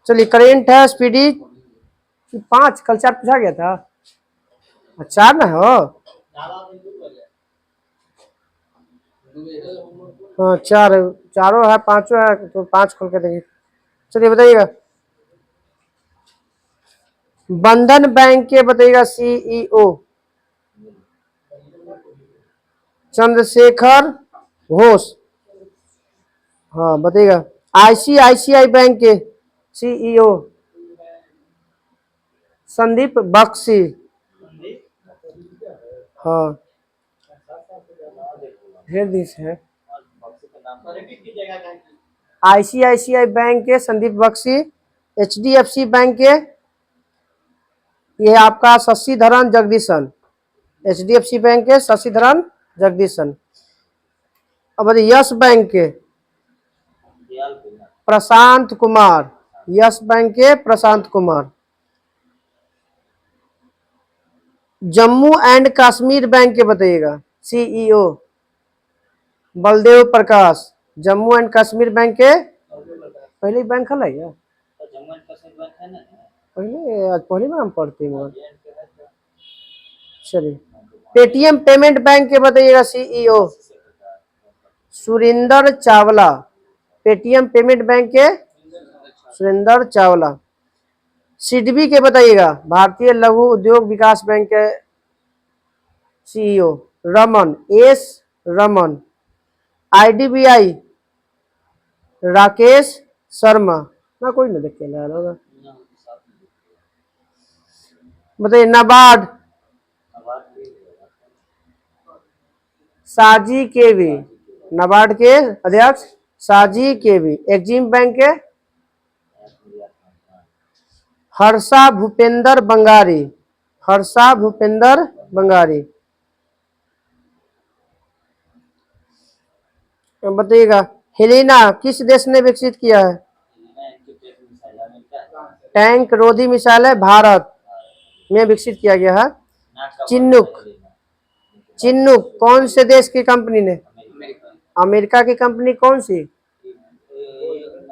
चलिए करेंट है स्पीडी 5, कल 4 पूछा गया था। 4 ना हो। हाँ 4 चारों है, 5 है तो 5 खोल के देखिए। चलिए बताइएगा। बंधन बैंक के बताइएगा सीईओ चंद्रशेखर घोष। हाँ बताइएगा। आईसीआईसीआई बैंक के सीईओ संदीप बख्शी। हाँ ढेर दिस है। आईसीआईसीआई बैंक के संदीप बख्शी। एचडीएफसी बैंक के ये आपका शशिधरन जगदीशन। एचडीएफसी बैंक के शशिधरन जगदीशन। अब यस बैंक के प्रशांत कुमार। यस बैंक के प्रशांत कुमार। जम्मू एंड कश्मीर बैंक के बताइएगा CEO Baldev Prakash. Jammu and Kashmir bank के पहले बैंक है या पहले आज पहले में हम पढ़ते हैं। चलिए पेटीएम पेमेंट बैंक के बताइएगा CEO Surendra Chawla. Paytm payment bank के सुरेंद्र चावला। सिडबी के बताइएगा भारतीय लघु उद्योग विकास बैंक के CEO Raman S Raman. IDBI Rakesh Sharma ना कोई ना देख के होगा। बताइए नाबार्ड साजी केवी। नाबार्ड के अध्यक्ष साजी केवी। एक्जिम बैंक के हर्षा भूपेंद्र बंगारी। हर्षा भूपेंद्र बंगारी। बताइएगा हेलिना किस देश ने विकसित किया है। टैंक रोधी मिसाइल है भारत में विकसित किया गया है। चिन्नुक चिन्नुक कौन से देश की कंपनी ने। अमेरिका की कंपनी कौन सी।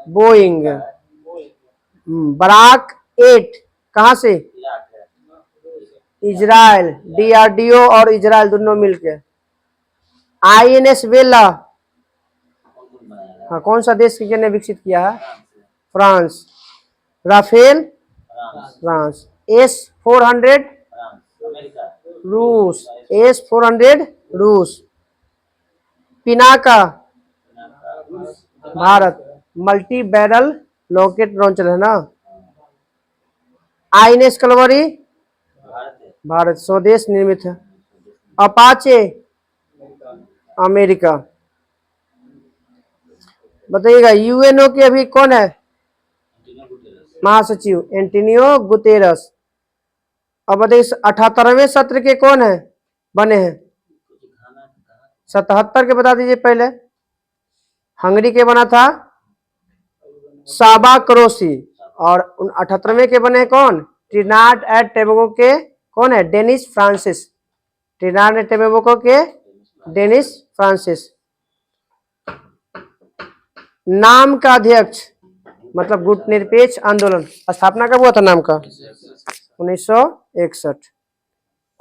बोइंग। बराक 8 कहां से। इजराइल। डीआरडीओ और इजराइल दोनों मिलके। आईएनएस वेला हाँ कौन सा देश ने विकसित किया है। फ्रांस। Rafale France. S-400 रूस। S-400 रूस। Pinaka Bharat. Multi barrel rocket launcher है ना। आईएनएस कलवरी भारत स्वदेश निर्मित है। Apache America. बताइएगा यूएनओ के अभी कौन है महासचिव एंटोनियो गुतेरस। अब बताइए 78वें सत्र के कौन है बने हैं। 77 के बता दीजिए पहले। हंगरी के बना था साबा क्रोसी। और 78वें के बने कौन ट्रिनाड एंड टोबैगो के कौन है डेनिस फ्रांसिस। ट्रिनाड एंड टोबैगो के डेनिस फ्रांसिस। नाम का अध्यक्ष मतलब गुटनिरपेक्ष आंदोलन स्थापना कब हुआ था नाम का 1961।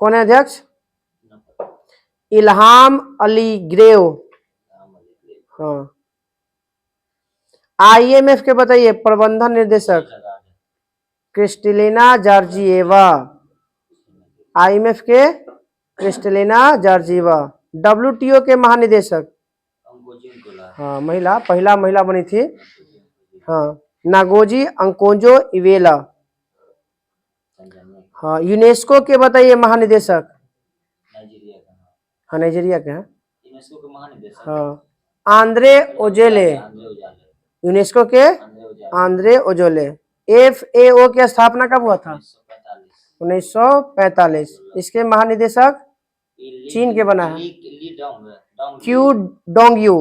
कौन है अध्यक्ष इल्हाम अलीग्रेव। हाँ आईएमएफ के बताइए प्रबंधन निर्देशक क्रिस्टलिना जॉर्जिएवा। आईएमएफ के क्रिस्टलिना जॉर्जिएवा। डब्ल्यूटीओ के महानिदेशक हाँ महिला पहला महिला बनी थी। हाँ नागोजी अंकोंजो इवेला। हाँ यूनेस्को के बताइए महानिदेशक। हाँ नाइजीरिया के हैं। हाँ आंद्रे ओजेले। यूनेस्को के आंद्रे ओजेले। FAO की स्थापना कब हुआ था 1945। इसके महानिदेशक चीन के बना है Qu Dongyu.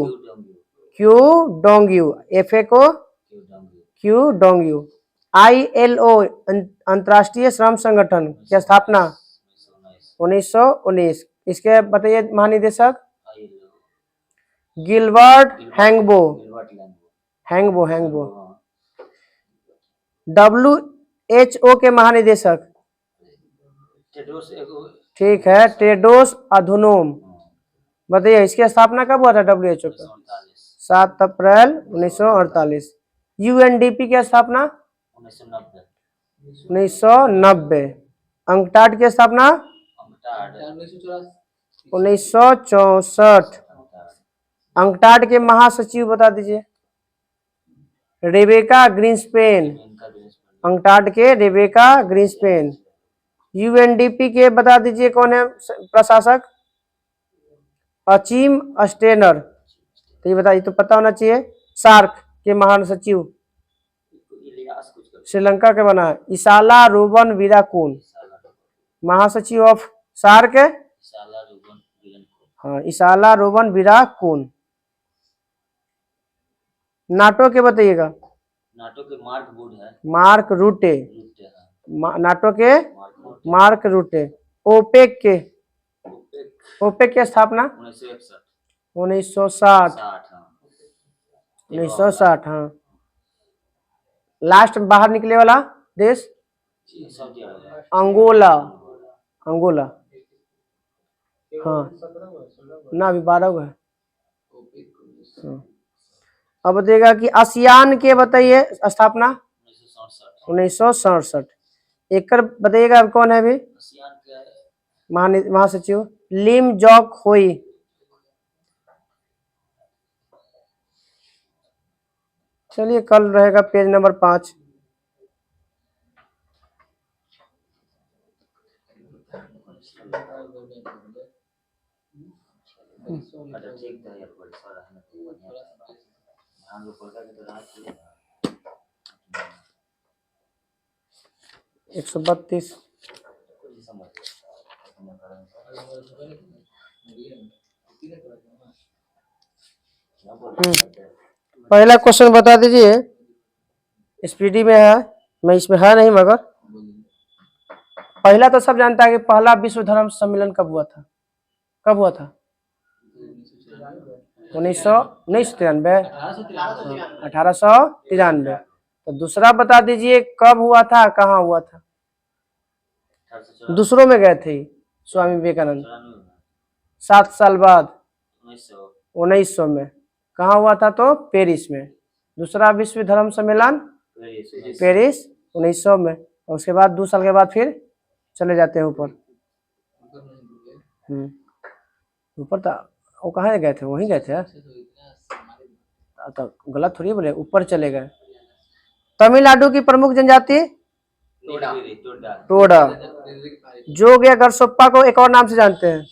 Qu Dongyu. FAO Qu Dongyu. ILO अंतर्राष्ट्रीय श्रम संगठन की स्थापना 1919। इसके बताइए महानिदेशक गिलबर्ट हैंगबो। हैंगबो हैंगबो। WHO के महानिदेशक? ठीक है, टेड्रोस अधनोम। बताइए इसकी स्थापना कब हुआ था WHO का? 7 अप्रैल 1948। UNDP की स्थापना 1990। अंकटाड की स्थापना 1964। अंकटाड के महासचिव बता दीजिए। Rebecca Grynspan. अंकटाड के रेबेका ग्रीन्सपेन। UNDP के बता दीजिए कौन है प्रशासक? Achim Steiner. तो ये बताइए, तो पता होना चाहिए। सार्क के महासचिव श्रीलंका के बना इसाला रूबन वीराकुन। महासचिव ऑफ सार्क हाँ इसाला रूबन वीराकुन। नाटो के बताइएगा। नाटो के मार्क वुड है। मार्क रूटे। नाटो के मार्क रूटे। ओपेक के ओपेक की स्थापना 1960। 1960 हाँ। लास्ट बाहर निकले वाला देश अंगोला। अंगोला हाँ ना अभी 12 हुआ है। हाँ। अब बताइएगा कि आसियान के बताइए स्थापना 1967। एक बताइएगा कौन है अभी महासचिव? लिम जॉक होई। चलिए कल रहेगा पेज नंबर 5। एक 132। पहला क्वेश्चन बता दीजिए। स्पीडी में है, मैं इसमें है नहीं, मगर पहला तो सब जानता है कि पहला विश्व धर्म सम्मेलन कब हुआ था? कब हुआ था? 1893। 1893। तो दूसरा बता दीजिए कब हुआ था, कहाँ हुआ था? दूसरों में गए थे स्वामी विवेकानंद। 7 साल बाद 1900 में। कहाँ हुआ था? तो पेरिस में। दूसरा विश्व धर्म सम्मेलन पेरिस 1900 में। और उसके बाद 2 साल के बाद फिर चले जाते हैं ऊपर। ऊपर था वो कहाँ गए थे? वहीं गए थे। तो गलत थोड़ी बोले, ऊपर चले गए। तमिलनाडु की प्रमुख जनजाति टोडा। जोग या गरसोप्पा को एक और नाम से जानते हैं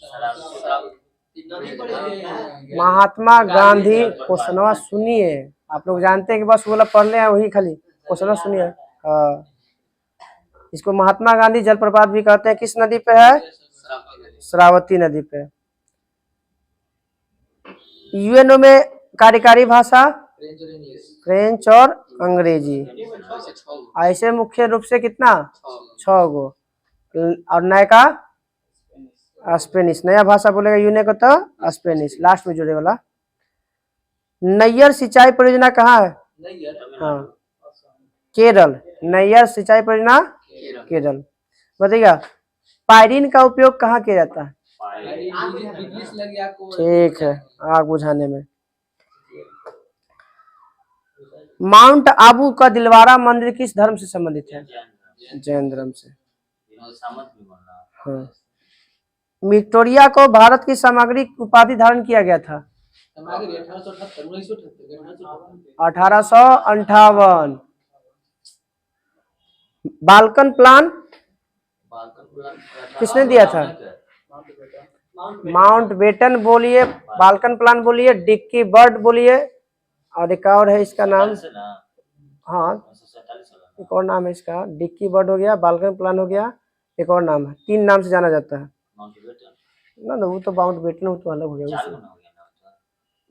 महात्मा गांधी। क्वेश्चनवा सुनिए, आप लोग जानते हैं कि बस बोला पढ़ ले वही, खाली क्वेश्चनवा सुनिए। हाँ, इसको महात्मा गांधी जलप्रपात भी कहते हैं। किस नदी पे है? श्रावती नदी पे। यूएनओ में कार्यकारी भाषा फ्रेंच और अंग्रेजी। ऐसे मुख्य रूप से कितना? 6 गो। और नया का स्पेनिश। नया भाषा बोलेगा यूने को तो स्पेनिश, लास्ट में जुड़े वाला। नैयर सिंचाई परियोजना कहाँ है? हाँ केरल। नैयर सिंचाई परियोजना केरल। बताइएगा पायरीन का उपयोग कहाँ किया जाता है? ठीक है, आग बुझाने में। माउंट आबू का दिलवारा मंदिर किस धर्म से संबंधित है? जैन धर्म से। हाँ। विक्टोरिया को भारत की सामग्री उपाधि धारण किया गया था 1858। बाल्कन प्लान किसने दिया था? माउंट बेटन बोलिए, बाल्कन प्लान बोलिए, डिक्की बर्ड बोलिए, और एक और है इसका नाम। हाँ एक और नाम है इसका। डिक्की बर्ड हो गया, बाल्कन प्लान हो गया, एक और नाम है। 3 नाम से जाना जाता है ना। वो तो माउंट बेटन, वो तो अलग हो गया।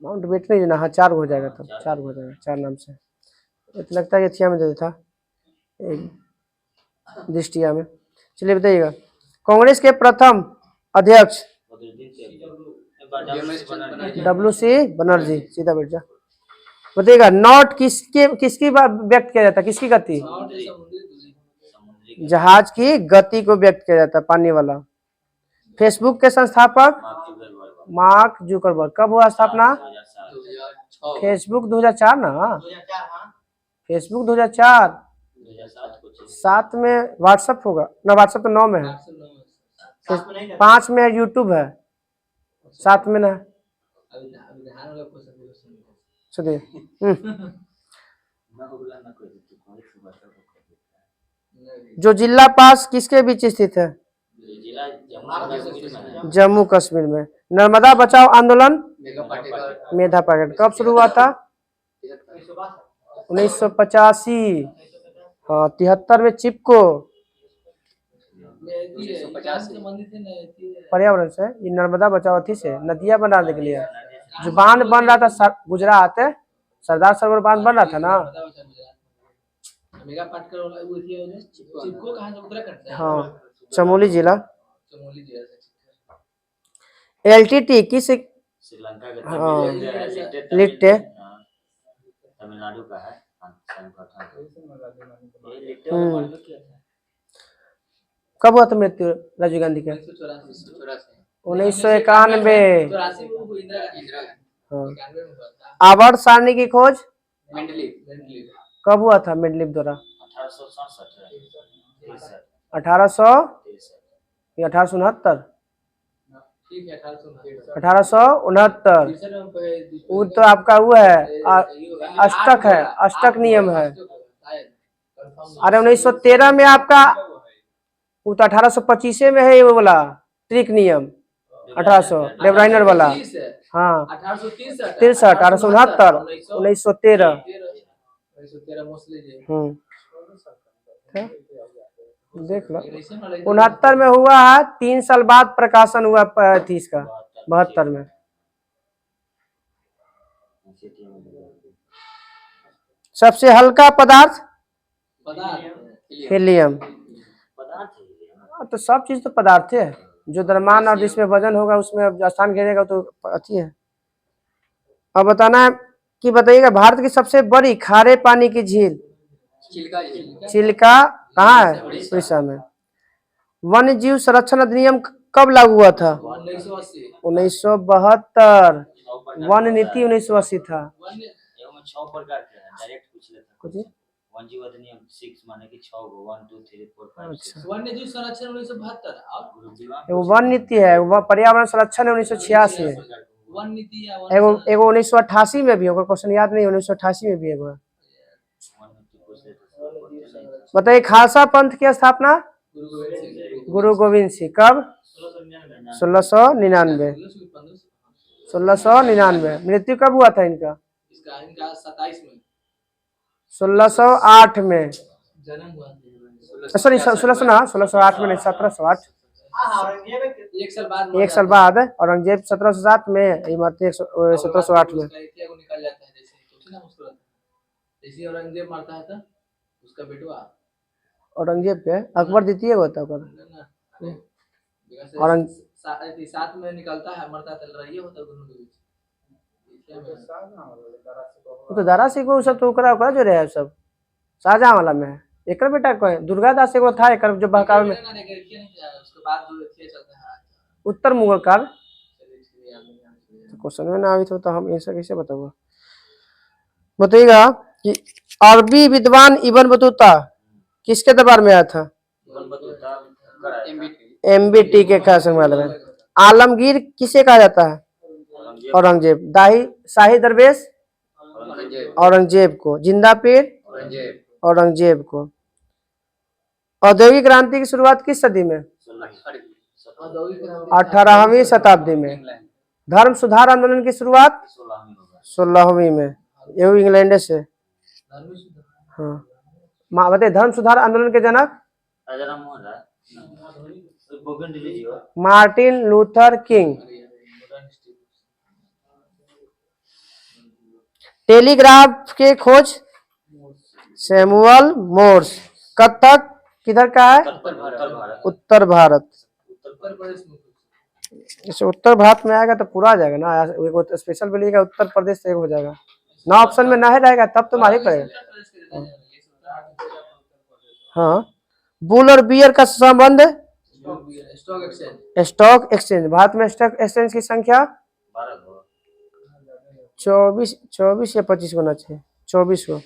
माउंट बेटन ही ना। हाँ 4 हो जाएगा, तो 4 हो जाएगा, 4 नाम से। तो लगता है ये थिया में दे था दृष्टिया में। चलिए बताइएगा कांग्रेस के प्रथम अध्यक्ष WC बनर्जी। सीधा बैठ जा। बताइएगा नॉट किसके किसकी व्यक्त किया जाता है, किसकी गति? समुद्री जहाज की गति को व्यक्त किया जाता है, पानी वाला। फेसबुक के संस्थापक मार्क जुकरबर्ग। कब हुआ स्थापना? 2007 फेसबुक 2004 ना, फेसबुक 2004। 2007 को 7 में व्हाट्सएप होगा ना, व्हाट्सएप तो 9 में है, 5 में यूट्यूब है, 7 में ना। चलिए जो जिला पास किसके बीच स्थित है? जिला जम्मू कश्मीर में है। जम्मू कश्मीर में। नर्मदा बचाओ आंदोलन मेधा पाटकर कब शुरू हुआ था? 1985। हाँ 73 में चिपको पर्यावरण से, ये नर्मदा बचाओ अथी से नदियां बनाने के लिए। जो बांध बन रहा था गुजरात, सरदार सरोवर बांध बन रहा था ना। हाँ चमोली जिला। एलटीटी किस श्रीलंका के हाँ, लिट्टे लिट्टे। तमिलनाडु का है। ये लिट्टे वाला मार्ग क्या था? कब हुआ था मृत्यु राजीव गांधी का? 1991। हाँ। आवर्त सारणी की खोज कब हुआ था मेंडलीव द्वारा? 1867 1869। 1869। वो तो आपका वो है अष्टक है, अष्टक नियम है। अरे 1913 में आपका वो तो 1825 में है, वो वाला ट्रिक नियम 1800 डेब्राइनर वाला। हाँ 63, 1869, 1913। देख लो 69 में हुआ है, 3 साल बाद प्रकाशन हुआ 30 का 72 में। सबसे हल्का पदार्थ हीलियम। तो सब चीज तो पदार्थ है, जो द्रव्यमान और जिसमें वजन होगा उसमें स्थान घेरेगा तो अच्छी है। अब बताना है कि बताइएगा भारत की सबसे बड़ी खारे पानी की झील चिल्का कहाँ है? उड़ीसा में। वन्य जीव संरक्षण अधिनियम कब लागू हुआ था? 1972। वन नीति 1980 था। 6 प्रकार के हैं, डायरेक्ट पूछ लेता हूं। वन जीव अधिनियम 6 माने कि 6 गो 1 2 3 4 5 6। वन्य जीव संरक्षण 1972 और एगो वन नीति है, वो पर्यावरण संरक्षण 1986 है। वन नीति या एगो 1988 में भी, क्वेश्चन याद नहीं, 1988 में भी एगो है। बताइए खालसा पंथ की स्थापना गुरु गोविंद सिंह कब? 1699। 1699। मृत्यु कब हुआ था इनका? इनका 27 में 1608 में। जन्म हुआ सॉरी 1608 में नहीं, 1708। एक साल बाद औरंगजेब 1707 में, ये मरते 1708 में। निकल जाता है जैसे ना मुस्कुराता, जैसे औरंगजेब मरता है तो उसका बेटवा औरंगजेब के अकबर द्वितीय होता है। औरंग साथ में निकलता है, मरता है तो रही होता है दोनों के बीच। तो दारा सिंह को सब तो ओकरा जो रहे सब शाहजहां वाला में है। एकर बेटा कोई दुर्गादास एगो था, एकर जो बहकावे में उसके बाद जो चलता है उत्तर मुगल काल। क्वेश्चन में ना आवी तो हम ऐसा कैसे बताऊंगा? बताइएगा कि अरबी विद्वान इब्न बतूता किसके दरबार में आया था? एमबीटी के खास वाले में। आलमगीर किसे कहा जाता है? औरंगजेब। दाही शाही दरवेश औरंगजेब को। जिंदा पीर औरंगजेब को। औद्योगिक क्रांति की शुरुआत किस सदी में? 18वीं शताब्दी में। धर्म सुधार आंदोलन की शुरुआत 16वीं में, ये इंग्लैंड से। हाँ बताइए धर्म सुधार आंदोलन के जनक? Martin Luther King. टेलीग्राफ के खोज सैमुअल मोर्स। कथक किधर का है? उत्तर भारत। जैसे उत्तर भारत में आएगा तो पूरा आ जाएगा ना, स्पेशल बोलिएगा उत्तर प्रदेश से हो जाएगा। ना ऑप्शन में ना है रहेगा तब तो मारे पड़ेगा। हाँ, बुल और बियर का संबंध stock exchange. Stock exchange. Bharat में स्टॉक एक्सचेंज की संख्या 24 या 25 होना चाहिए, 24 हो।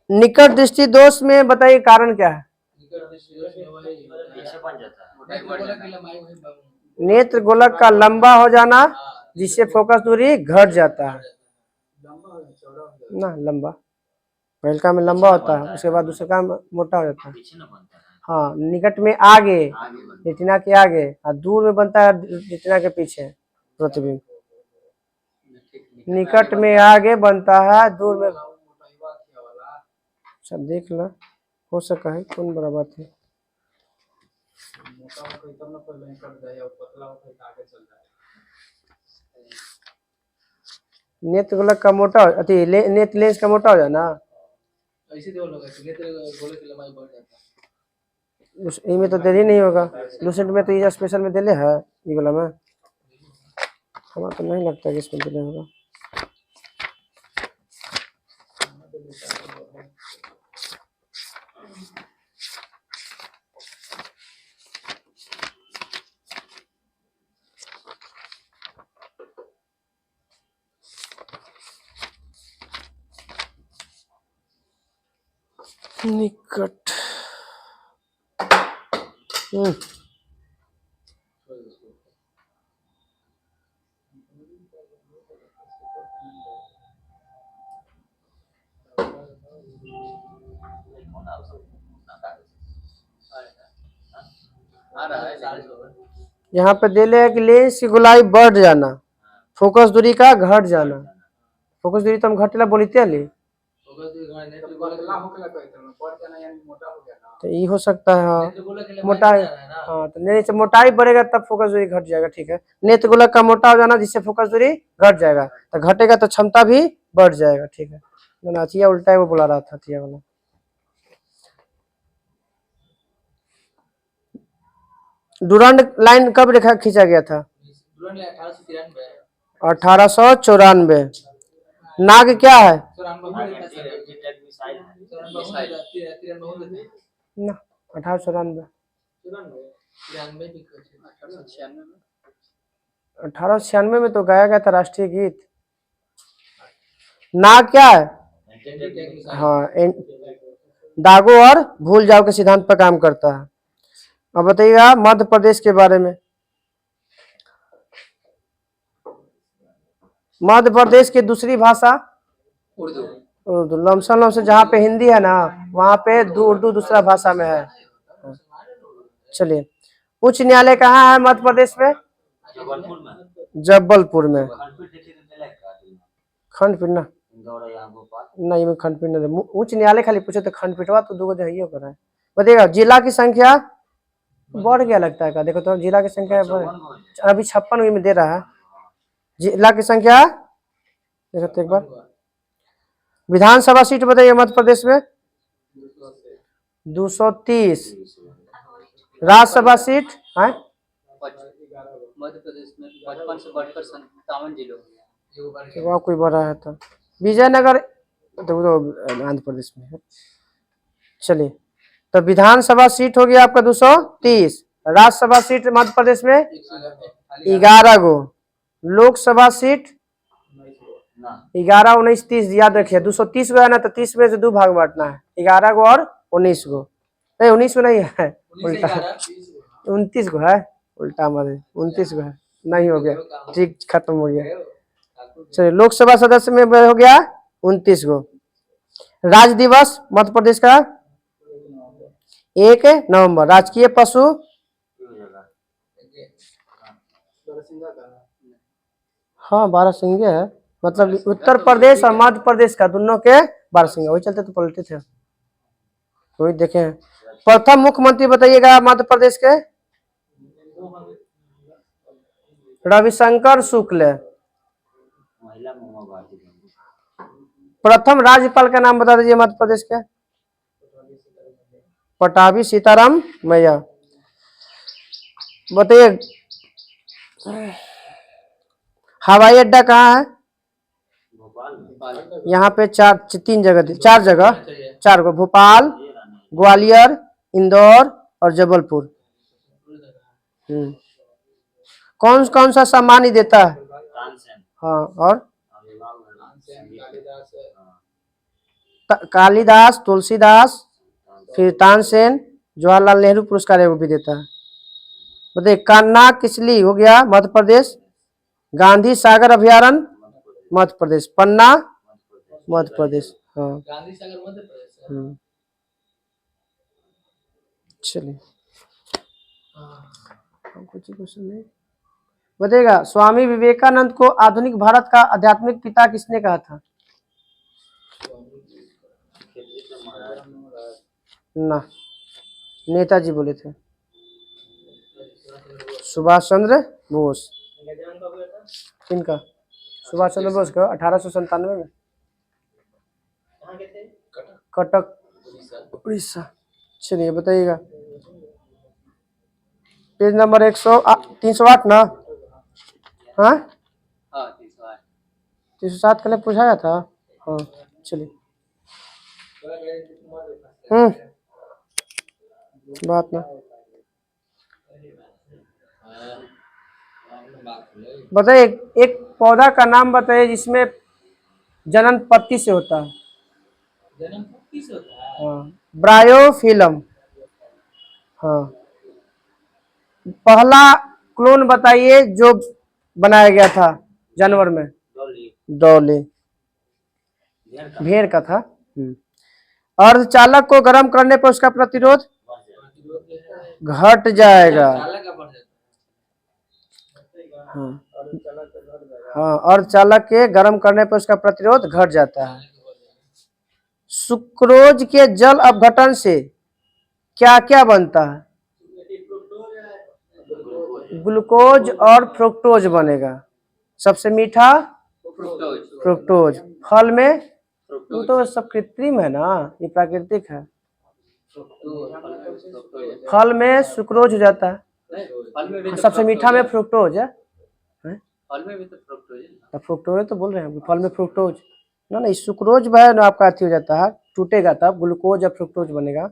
निकट दृष्टि दोष में बताइए कारण क्या है? पीछे बन जाता है। नेत्र गोलक का लंबा हो जाना जिससे फोकस दूरी घट जाता है ना, लंबा पहलका में लंबा होता है, उसके बाद दूसरे का मोटा हो जाता है। पीछे ना बनता है, हाँ, निकट में आगे, आगे बनता रेटिना के आगे, और दूर में बनता है रेटिना के पीछे प्रतिबिंब। निकट में आगे बनता है, दूर में। सब देख लो, हो सका है कौन बड़ा बात है। नेत्र गोलक का मोटा अति नेत्र लेंस का मोटा हो जाए ना, ऐसे तो लोग ऐसे नेत्र गोले की लंबाई बढ़ जाता है। इनमें तो देरी नहीं होगा, लूसेंट में तो ये स्पेशल में दिले है, ये वाला में हमारा तो नहीं लगता कि इसमें दिले होगा। निकट आ रहा है चार्ज होगा। यहाँ पे दिले है कि लेंस की गोलाई बढ़ जाना, फोकस दूरी का घट जाना। फोकस दूरी तो हम घटेला बोलते ली, नेत्र गोले की होके लगा इतना बढ़ जाना यानी मोटा हो गया ना। तो ये हो सकता है। हाँ, नेत्र गोले की लंबाई मोटाई, बढ़ जा रहा है ना। हाँ, तो नहीं से मोटाई बढ़ेगा तब फोकस दूरी घट जाएगा। ठीक है, नेत्र गोलक का मोटा हो जाना जिससे फोकस दूरी घट जाएगा, तो घटेगा तो क्षमता भी बढ़ जाएगा। ठीक है, नाचिया उल्टा है वो बुला रहा था थिया वाला। डुरांड लाइन कब रेखा खींचा गया था? 1894। नाग क्या है? ना, 1894। 1896 में तो गाया गया था राष्ट्रीय गीत। नाग क्या है? हाँ, दागो और भूल जाओ के सिद्धांत पर काम करता है। अब बताइएगा मध्य प्रदेश के बारे में। मध्य प्रदेश की दूसरी भाषा उर्दू। उर्दू। लमसम से जहाँ पे हिंदी है ना, वहाँ पे उर्दू दूसरा भाषा में है। चलिए, उच्च न्यायालय कहाँ है मध्य प्रदेश में? जबलपुर में। जबलपुर में। खंडपीठ ना, गोपाल नहीं मैं खंडपीठ नहीं, उच्च न्यायालय खाली पूछे तो खंडपीठवा तो दो जगह कर रहा है। बताइएगा जिला की संख्या बढ़ गया लगता है का, देखो तो जिला की संख्या अभी 56 में दे रहा है। जिला की संख्या देखो तो एक बार। विधानसभा सीट बताइए मध्य प्रदेश में? 230। राज्यसभा सीट है मध्य प्रदेश में 55 से बढ़कर 57 जिलों में। वहाँ कोई बड़ा है तो विजयनगर तो आंध्र प्रदेश में है। चलिए, तो विधानसभा सीट हो गया आपका 230, राज्यसभा सीट मध्य प्रदेश में 11 गो, लोकसभा सीट 11, 19, 30 याद रखिए। 230 गो है ना, तो 30 में से 2 भाग बांटना है, 11 गो और 19 गो। नहीं 19 गो नहीं है, उल्टा 29 गो है, उल्टा मारे 29 गो है, नहीं हो गया, ठीक खत्म हो गया। चलिए, लोकसभा सदस्य में हो गया 29 गो। राज्य दिवस मध्य प्रदेश का 1 नवंबर। राजकीय पशु हाँ 12 सिंह है, मतलब उत्तर प्रदेश और मध्य प्रदेश का दोनों के 12 सिंह, वही चलते तो पलटे थे, वही देखे। प्रथम मुख्यमंत्री बताइएगा मध्य प्रदेश के? रविशंकर शुक्ल। प्रथम राज्यपाल का नाम बता दीजिए मध्य प्रदेश के? पटाभी सीताराम मैया। बताइए हवाई अड्डा कहाँ है? भोपाल में नेपाल यहाँ पे तीन जगह, चार जगह, चाहिए चार को, भोपाल, ये रानी ग्वालियर, इंदौर और जबलपुर। कौन कौन सा सम्मान ही देता है? तानसेन हाँ, और कालिदास कालिदास, तुलसीदास, फिर तानसेन, जवाहरलाल नेहरू पुरस्कार वो भी देता है। बताइए, कान्हा किसली हो गया मध्य प्रदेश, गांधी सागर अभयारण्य मध्य प्रदेश, पन्ना मध्य प्रदेश। हाँ, गांधी सागर मध्य प्रदेश है। चलिए, कुछ क्वेश्चन नहीं बताइएगा। स्वामी विवेकानंद को आधुनिक भारत का आध्यात्मिक पिता किसने कहा था? ना, नेताजी बोले थे, सुभाष चंद्र बोस। किनका? सुभाष चंद्र बोस का 1897 में कटक, उड़ीसा। चलिए बताइएगा, पेज नंबर 308 ना? हाँ, 307 कल पूछाया था। हाँ, चलिए। बात ना बताइए, एक पौधा का नाम बताइए जिसमें जनन पत्ती से होता है। जन्म पत्ती से होता है। हाँ, ब्रायोफिलम। हाँ, पहला क्लोन बताइए जो बनाया गया था जानवर में। डॉली, भेड़ का था। अर्धचालक को गर्म करने पर उसका प्रतिरोध घट जाएगा। चालक का बढ़ जाता है। हाँ, हाँ, अर्धचालक के गर्म करने पर उसका प्रतिरोध घट जाता है। सुक्रोज के जल अपघटन से क्या क्या बनता है? ग्लूकोज और फ्रुक्टोज बनेगा। सबसे मीठा फ्रुक्टोज। फल में वो तो सब कृत्रिम है ना, ये प्राकृतिक है। फल में सुक्रोज हो जाता है, सबसे मीठा में फ्रुक्टोज है। फल में भी तो फ्रुक्टोज है ना। फ्रुक्टोज तो बोल रहे हैं, फल में फ्रुक्टोज ना, नहीं सुक्रोज है ना, आपका अथी हो जाता है, टूटेगा तब ग्लूकोज और फ्रुक्टोज बनेगा।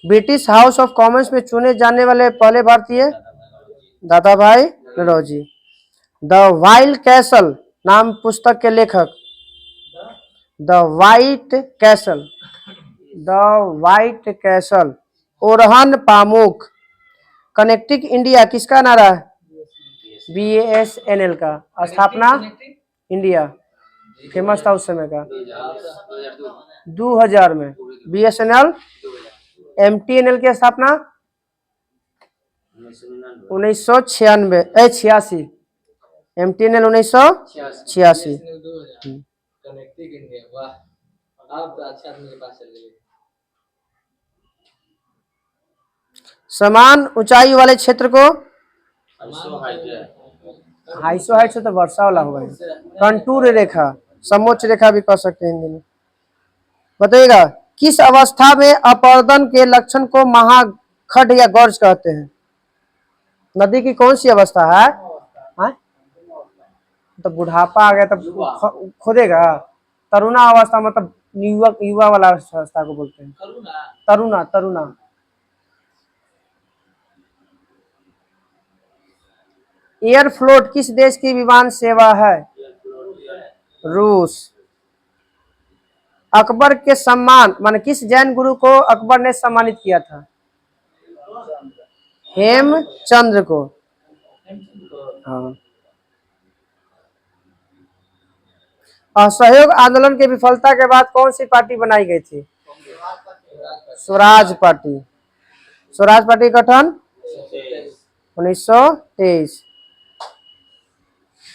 ब्रिटिश हाउस ऑफ कॉमन्स में चुने जाने वाले पहले भारतीय दादा भाई नौरोजी। द वाइल्ड कैसल नाम पुस्तक के लेखक? The white castle, the white castle, Orhan Pamuk. Connecting India किसका नारा है? BASNL का। स्थापना इंडिया, फेमस था उस समय का। 2000 में BSNL। MTNL की स्थापना 1986। MTNL 1986। कनेक्टिंग इंडिया, वाह, आप तो अच्छा आदमी के पास चल गए। समान ऊंचाई वाले क्षेत्र को हाइसो हाइट से तो वर्षा वाला हुआ है। कंटूर रेखा, समोच्च रेखा भी कह सकते हैं हिंदी में। बताइएगा, किस अवस्था में अपर्दन के लक्षण को महाखड या गौर्ज कहते हैं? नदी की कौन सी अवस्था है? तो बुढ़ापा आ गया तब खोदेगा। तरुणा अवस्था मतलब युवा वाला अवस्था को बोलते हैं। तरुणा, तरुणा। एयर फ्लोट किस देश की विमान सेवा है? रूस। अकबर के सम्मान माने किस जैन गुरु को अकबर ने सम्मानित किया था? हेमचंद्र को। हाँ। असहयोग आंदोलन की विफलता के बाद कौन सी पार्टी बनाई गई थी? स्वराज पार्टी। स्वराज पार्टी गठन 1923।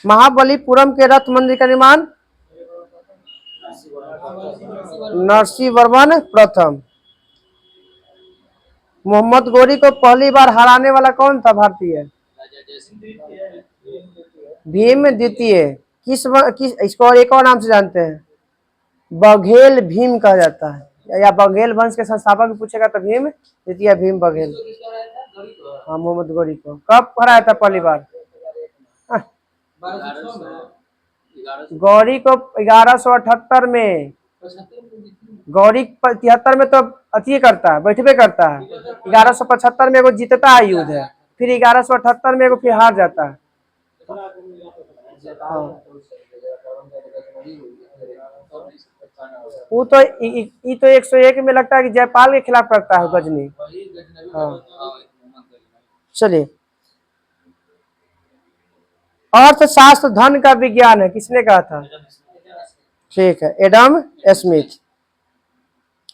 महाबलीपुरम के रथ मंदिर का निर्माण नरसिंहवर्मन प्रथम। मोहम्मद गोरी को पहली बार हराने वाला कौन था भारतीय? भीम द्वितीय। किस इसको और एक और नाम से जानते हैं? बघेल भीम कहा जाता है, या बघेल वंश के संस्थापक भी पूछेगा तो भीम द्वितीय, भीम बघेल। हाँ, मोहम्मद गोरी को कब हराया था पहली बार? 1206 में 1100 गौरी को 1178 में, 75 में जीती। गौरी 73 में तो अति करता है, बैठबे करता है। 1175 में एगो जीतता है युद्ध है, फिर 1178 में एगो फिर हार जाता है। हाँ। वो तो ई तो 101 में लगता है कि जयपाल के खिलाफ करता है गजनी। वही गजनबी हाँ। मोहम्मद गजनबी। चलिए, अर्थशास्त्र धन का विज्ञान है, किसने कहा था? ठीक है, Adam Smith.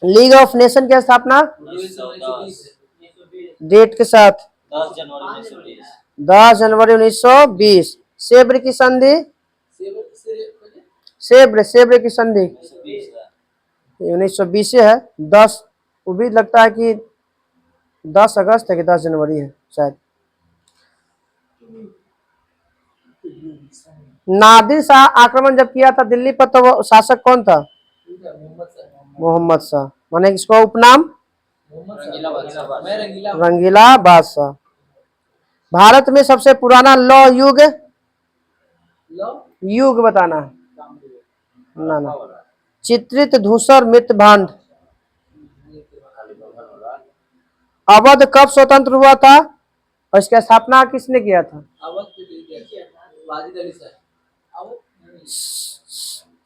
League of nation की स्थापना 1910 डेट के साथ 10 जनवरी 1920 10 जनवरी 1920। सेब्र की संधि, सेब्र की संधि 1920 है। 10 वो भी लगता है कि 10 अगस्त है कि 10 जनवरी है शायद। नादिर शाह आक्रमण जब किया था दिल्ली पर, तो वो शासक कौन था? मोहम्मद शाह, माने इसका उपनाम रंगीला बादशाह। भारत में सबसे पुराना लौ युग, युग बताना है ना ना। चित्रित धूसर मृत भांड। अवध कब स्वतंत्र हुआ था और इसकी स्थापना किसने किया था?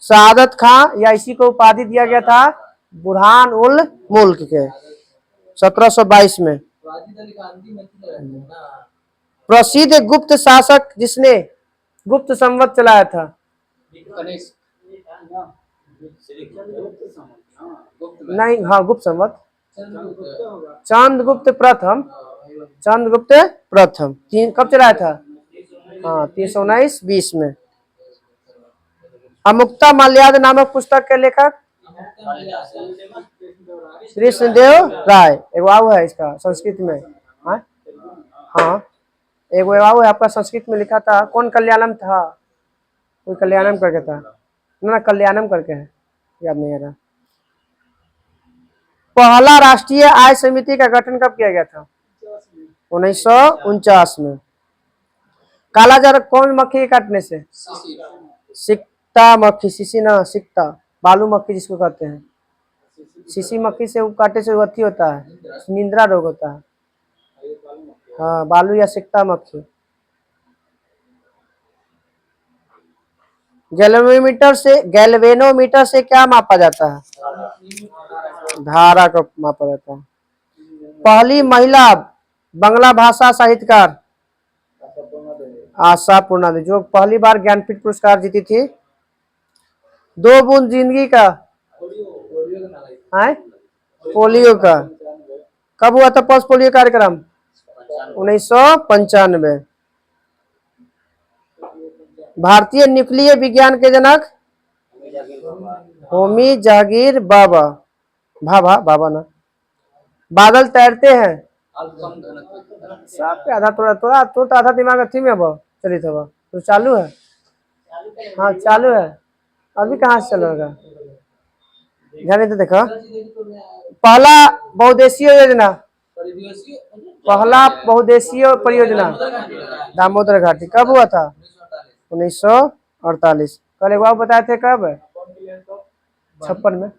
शहादत खां, या इसी को उपाधि दिया गया था बुरहान उल मुल्क के 1722 में। प्रसिद्ध गुप्त शासक जिसने गुप्त संवत चलाया था? नहीं, हाँ गुप्त संवत, चंद्रगुप्त प्रथम। चंद्रगुप्त प्रथम कब चलाया था? हाँ 319 में। अमुक्ता माल्याद नामक पुस्तक के लेखक कृष्णदेव राय। एगो आओ है इसका संस्कृत में, हाँ एगो आओ है आपका संस्कृत में लिखा था, कौन कल्याणम था? कोई कल्याणम करके था ना, कल्याणम करके है, याद नहीं आ रहा। पहला राष्ट्रीय आय समिति का गठन कब किया गया था? 1949 में। कालाजार कौन मक्खी के काटने से? सिकता मक्खी, सीसी ना सिकता, बालू मक्खी जिसको कहते हैं। सीसी मक्खी से काटे से अथी होता है, निंद्रा रोग होता है। हाँ बालू या सिकता मक्खी। गैल्वेनोमीटर से क्या मापा जाता है? धारा को मापा जाता है। पहली महिला बांग्ला भाषा साहित्यकार आशा पूर्णादेवी, जो पहली बार ज्ञानपीठ पुरस्कार जीती थी। 2 बूंद जिंदगी का पोलियो का कब हुआ था? पल्स पोलियो कार्यक्रम 1995। भारतीय न्यूक्लिय विज्ञान के जनक होमी जहांगीर बाबा, बाबा ना। बादल तैरते हैं सब पे आधा, थोड़ा थोड़ा तो आधा दिमाग अच्छी में अब चलित होगा तो चालू है। हाँ चालू है, अभी कहाँ से चालू होगा? ध्यान तो देखो, पहला बहुउद्देशीय योजना, पहला बहुउद्देशीय परियोजना दामोदर घाटी कब हुआ था? 1948। कल एक बार बताए थे कब? 56 में।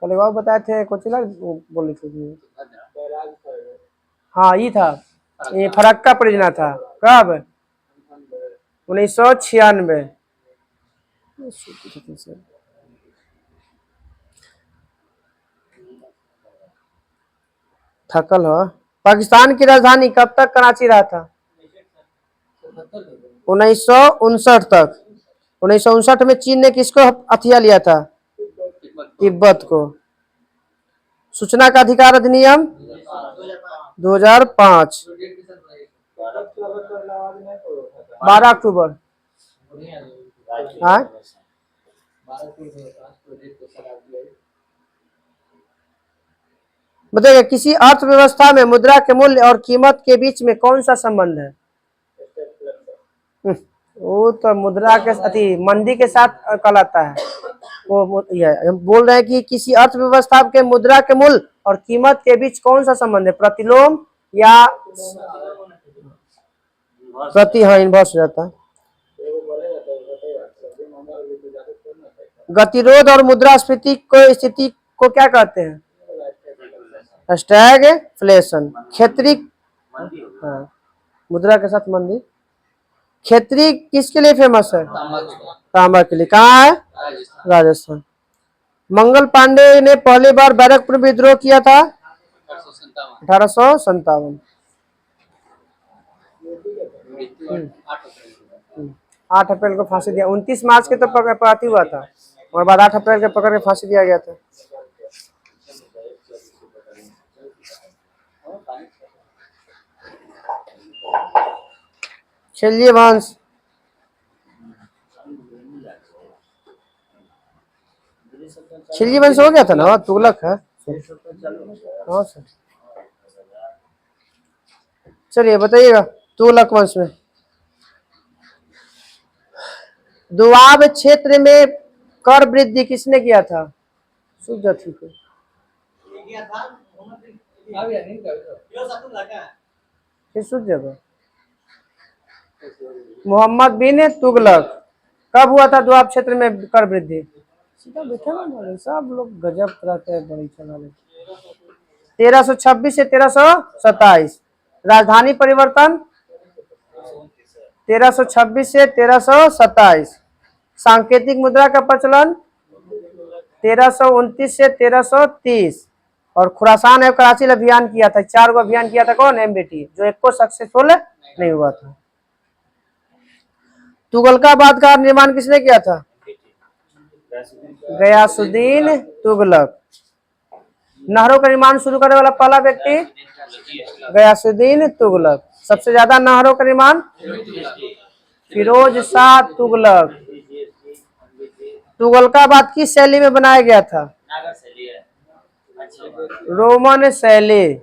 कल एक बार बताए थे, कुछ बोली थी। हाँ ये था, ये फरक्का परियोजना था। कब? 1996। थकल हो। पाकिस्तान की राजधानी कब तक कराची रहा था? 1959 तक। 1959 में चीन ने किसको हथिया लिया था? तिब्बत को। सूचना का अधिकार अधिनियम 2005 12 अक्टूबर। हाँ बताइए, किसी अर्थव्यवस्था में मुद्रा के मूल्य और कीमत के बीच में कौन सा संबंध है? वो तो मुद्रा के अति मंदी के साथ कहलाता है। वो हम बोल रहे हैं कि किसी अर्थव्यवस्था के मुद्रा के मूल्य और कीमत के बीच कौन सा संबंध है? प्रतिलोम या हाँ इन्वर्स हो जाता है। गतिरोध और मुद्रास्फीति को स्थिति को क्या कहते हैं? स्टैगफ्लेशन। क्षेत्रीय, मंदी हो गई। हाँ, मुद्रा के साथ मंदी। क्षेत्रीय किसके लिए फेमस है? तांबा के लिए। कहाँ है? राजस्थान। मंगल पांडे ने पहली बार बैरकपुर विद्रोह किया था 1857। 8 अप्रैल को फांसी दिया। 29 मार्च के तो पकड़ाती हुआ था और बाद 8 अप्रैल के पकड़ के फांसी दिया गया था। खिलजी वंश, खिलजी वंश हो गया था ना, तुगलक है। हाँ सर, चलिए बताइएगा। तुगलक वंश में दुआब क्षेत्र में कर वृद्धि किसने किया था? सुजाति को। किस जगह? मोहम्मद बिन तुगलक। कब हुआ था दुआब क्षेत्र में कर वृद्धि? सीधा बैठा ना, सब लोग गजब रहते हैं बड़ी चलाने। 1326 से 1327। राजधानी परिवर्तन 1326 से 1327। सांकेतिक मुद्रा का प्रचलन 1329 से 1330। और खुरासान एवं कराची अभियान किया था। 4 अभियान किया था कौन? एमबीटी, जो एक को सक्सेसफुल नहीं हुआ था। तुगलकाबाद का निर्माण किसने किया था? गयासुद्दीन तुगलक। नहरों का निर्माण शुरू करने वाला पहला व्यक्ति गयासुद्दीन तुगलक। सबसे ज्यादा नहरों का निर्माण फिरोज शाह तुगलक। तुगलकाबाद किस शैली में बनाया गया था? रोमन शैली,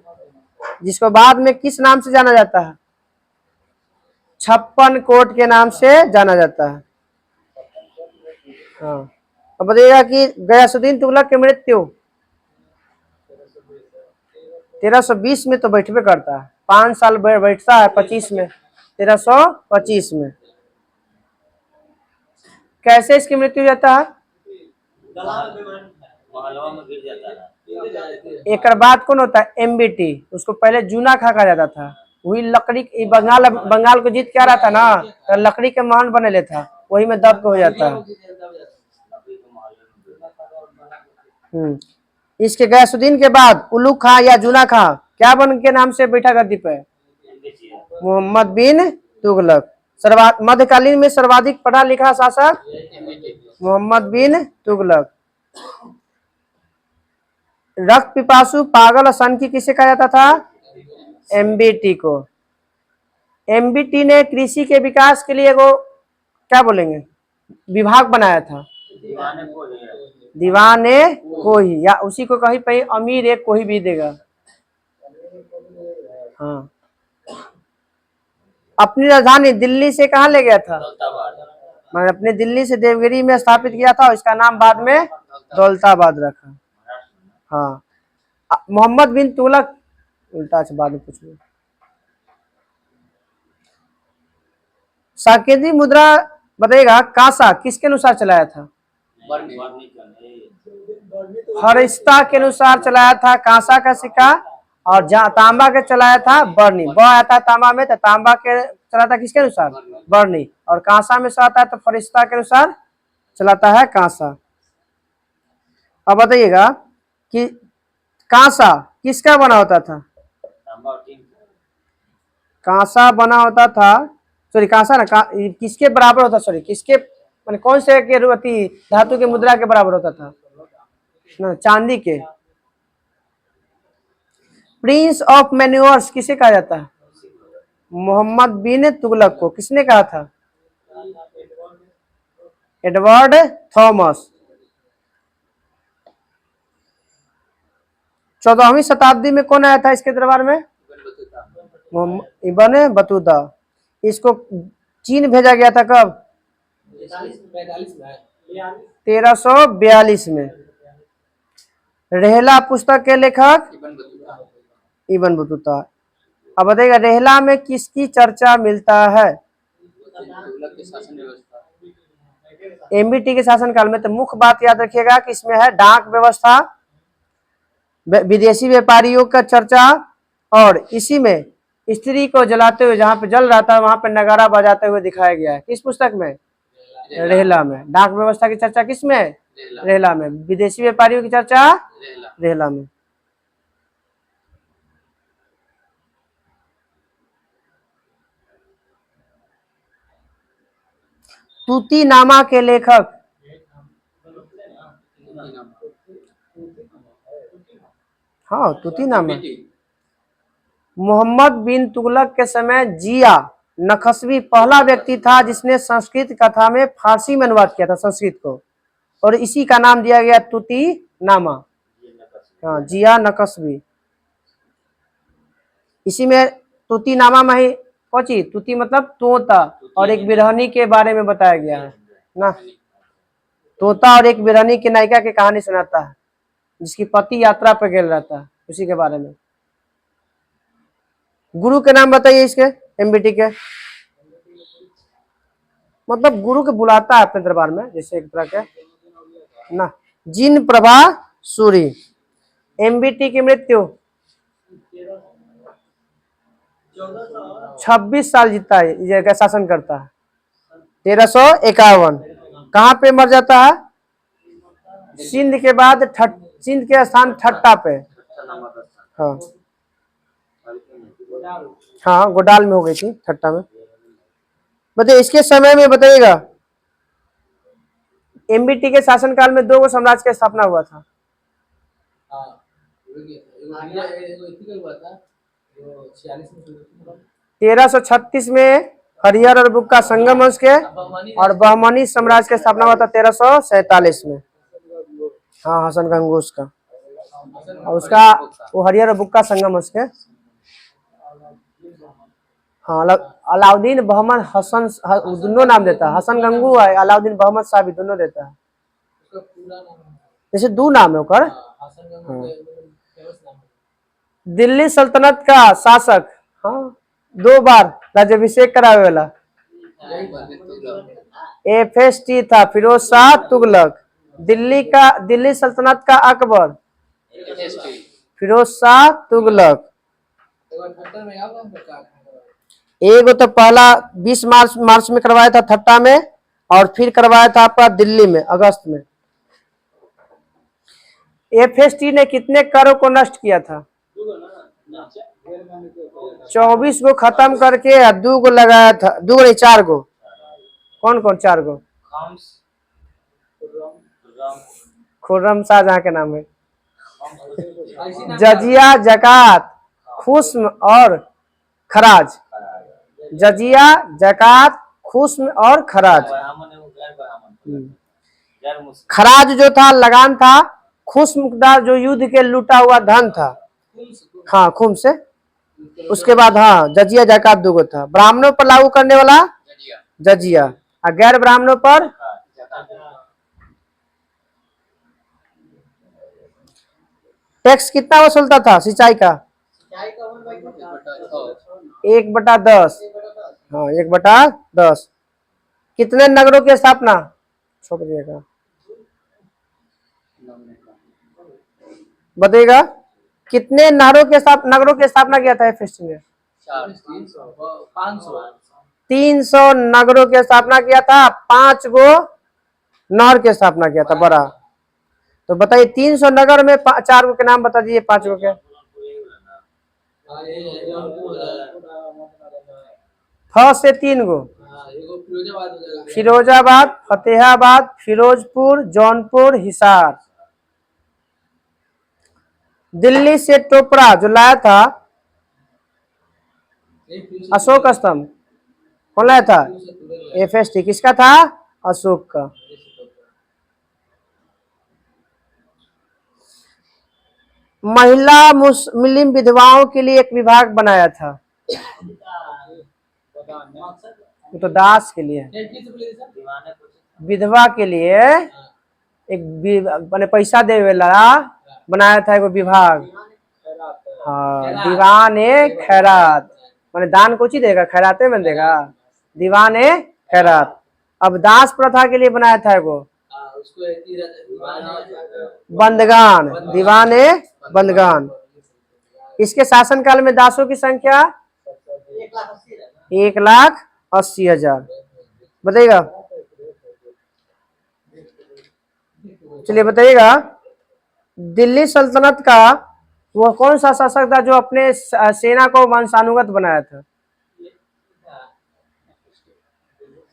जिसको बाद में किस नाम से जाना जाता है? 56 कोट के नाम से जाना जाता है। हाँ, अब बताइएगा कि गयासुद्दीन तुगलक की मृत्यु 1320 में तो बैठवे करता है, 5 साल बैठता है 25 में, 1325 में। कैसे इसकी मृत्यु जाता है? एक बाद कौन होता है? एमबीटी। उसको पहले जूना खा कहा जाता था। वही लकड़ी, बंगाल को जीत के आ रहा था ना, तो लकड़ी के महल बने ले था, वही में दब हो जाता है। इसके गयासुद्दीन के बाद उलुग खां या जूना खां क्या बन के नाम से बैठा गद्दी पे? मोहम्मद बिन तुगलक। मध्यकालीन में सर्वाधिक पढ़ा लिखा शासक मोहम्मद बिन तुगलक। रक्त पिपासु, पागल और सनकी किसे कहा जाता था? एमबीटी को। एमबीटी ने कृषि के विकास के लिए वो क्या बोलेंगे, विभाग बनाया था, दीवाने कोही, या उसी को कहीं पे अमीर एक कोही भी देगा। हाँ, अपनी राजधानी दिल्ली से कहाँ ले गया था? मैंने अपने दिल्ली से देवगिरी में स्थापित किया था, इसका नाम बाद में दौलताबाद रखा। हाँ, मोहम्मद बिन तुगलक, उल्टा से बाद में पूछ लो। सांकेतिक मुद्रा बताइएगा, कांसा किसके अनुसार चलाया था? फरिश्ता के अनुसार चलाया था कांसा का सिक्का। और तांबा के चलाया था बर्नी। ब आता है तांबा में, तो तांबा के चलाता है किसके अनुसार? बर्नी। और कांसा में से आता है तो फरिश्ता के अनुसार चलाता है कांसा। अब बताइएगा कि कांसा किसका बना होता था? कांसा बना होता था, सॉरी कांसा ना, किसके बराबर होता, सॉरी किसके, मैंने कौन से के धातु के मुद्रा के बराबर होता था? ना, चांदी के। प्रिंस ऑफ मैन्योर्स किसे कहा जाता है? मोहम्मद बिन तुगलक को। किसने कहा था? Edward Thomas. 14वीं शताब्दी में कौन आया था इसके दरबार में? Ibn Battuta. इसको चीन भेजा गया था कब? 1342 में। रेहला पुस्तक के लेखक इब्न बतूता। अब बताइएगा रेहला में किसकी चर्चा मिलता है? एमबीटी के शासनकाल में। तो मुख्य बात याद रखिएगा कि इसमें है डाक व्यवस्था, विदेशी व्यापारियों का चर्चा, और इसी में स्त्री को जलाते हुए, जहां पे जल रहा था वहां पे नगारा बजाते हुए दिखाया गया है। किस पुस्तक में? रेहला में। डाक व्यवस्था की चर्चा किस में? रेहला में। विदेशी व्यापारियों की चर्चा रेहला में। तूतीनामा के लेखक? हाँ, तूतीनामा। मोहम्मद बिन तुगलक के समय जिया नखशवी पहला व्यक्ति था जिसने संस्कृत कथा में फारसी में अनुवाद किया था संस्कृत को, और इसी का नाम दिया गया तूतीनामा। हाँ, जिया नखशवी। इसी में तूतीनामा में ही कौची, तूती मतलब तोता, और एक बिरहनी के बारे में बताया गया है ना। तोता और एक बिरहनी की नायिका की कहानी सुनाता है, जिसकी पति यात्रा पर गेल रहता है, उसी के बारे में। गुरु के नाम बताइए इसके, एमबीटी के। मतलब गुरु के बुलाता है अपने दरबार में, जैसे एक तरह के ना। जिन प्रभा सूरी। एमबीटी की मृत्यु 26 साल जीता है, ये शासन करता है। 1351। कहाँ पे मर जाता है? सिंध के बाद सिंध के स्थान ठट्टा पे। हाँ हाँ, गोडाल में हो गई थी, ठट्टा में। बताइए इसके समय में, बताइएगा एमबीटी के शासनकाल में 2 साम्राज्य की स्थापना हुआ था। 1336 में हरिहर और बुक्का संगम वंश के, और बहमनी साम्राज्य की स्थापना हुआ था 1347 में। हाँ, हसन गंगूस का, और उसका वो हरिहर और बुक्का संगम वंश के। हाँ, अलाउद्दीन बहमद हसन, दोनों नाम देता है, हसन गंगू है, अलाउद्दीन बहमद शाह भी, दोनों देता है। जैसे 2 नाम है ओकर। हाँ। दिल्ली सल्तनत का शासक, हाँ 2 बार राज्याभिषेक करावे वाला, FST था फिरोज शाह तुगलक। दिल्ली सल्तनत का अकबर, फिरोज शाह तुगलक। एगो तो पहला 20 मार्च में करवाया था ठट्टा में, और फिर करवाया था आपका दिल्ली में अगस्त में। FST ने कितने करों को नष्ट किया था? 24 को खत्म करके 2 को लगाया था, 2 नहीं 4 को। कौन कौन 4 को? खुर्रम शाहजहां के नाम है। जजिया, जकात, खुस्म और खराज। जजिया, जकात, खुस्म और खराज। खराज जो था लगान था, खुस्म का जो युद्ध के लूटा हुआ धन था। हाँ, खुम से। उसके बाद हाँ, जजिया जकात 2 गो था। ब्राह्मणों पर लागू करने वाला जजिया, और गैर ब्राह्मणों पर टैक्स कितना वसूलता था सिंचाई का? 1/10। हाँ, 1/10। कितने नगरों की स्थापना? छोड़िएगा, बताइएगा कितने नगरों की स्थापना किया था FST ने? 300 नगरों की स्थापना किया था, 5 गो नहर की स्थापना किया था बड़ा। तो बताइए 300 नगर में 4 गो के नाम बता दीजिए, 5 गो के। फ से 3 गो, फिरोजाबाद, फतेहाबाद, फिरोजपुर, जौनपुर, हिसार। दिल्ली से टोपरा जो लाया था अशोक स्तंभ, कौन लाया था? FST। किसका था? अशोक का। महिला मुस्लिम विधवाओं के लिए एक विभाग बनाया था, वो तो दास के लिए, विधवा के लिए एक पैसा दे वाला बनाया था एगो विभाग। हाँ, दीवान खैरात, माने दान कुछ ही देगा, खैराते में देगा, दीवान खैरात। अब दास प्रथा के लिए बनाया था वो उसको बंदगान, दीवाने बंदगान। इसके शासनकाल में दासों की संख्या 1,80,000। बताइएगा, चलिए बताइएगा, दिल्ली सल्तनत का वो कौन सा शासक था जो अपने सेना को वंशानुगत बनाया था?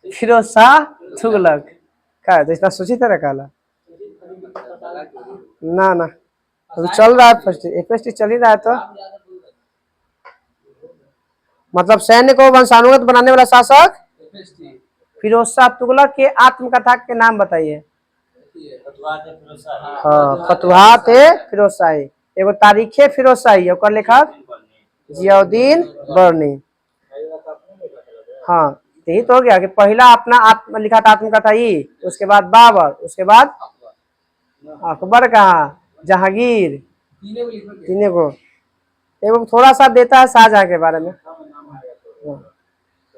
फिरोज शाह तुगलक। क्या तो इतना सोची तरह काला ना ना, तो चल रहा है फर्स्ट चल ही रहा है। तो मतलब सैन्य को वंशानुगत बनाने वाला शासक फिरोज शाह तुगलक के आत्मकथा के नाम बताइए। हाँ, फतुहात फिरोज शाही। एगो तारीखे फिरोज शाही, ओकर लेखक जियाउद्दीन बर्नी। हाँ, यही तो हो गया कि पहला अपना आत्म लिखा था आत्मकथा ही, उसके बाद बाबर, उसके बाद अकबर का, जहांगीर, तीनों को। एगो थोड़ा सा देता है शाहजहां के बारे में।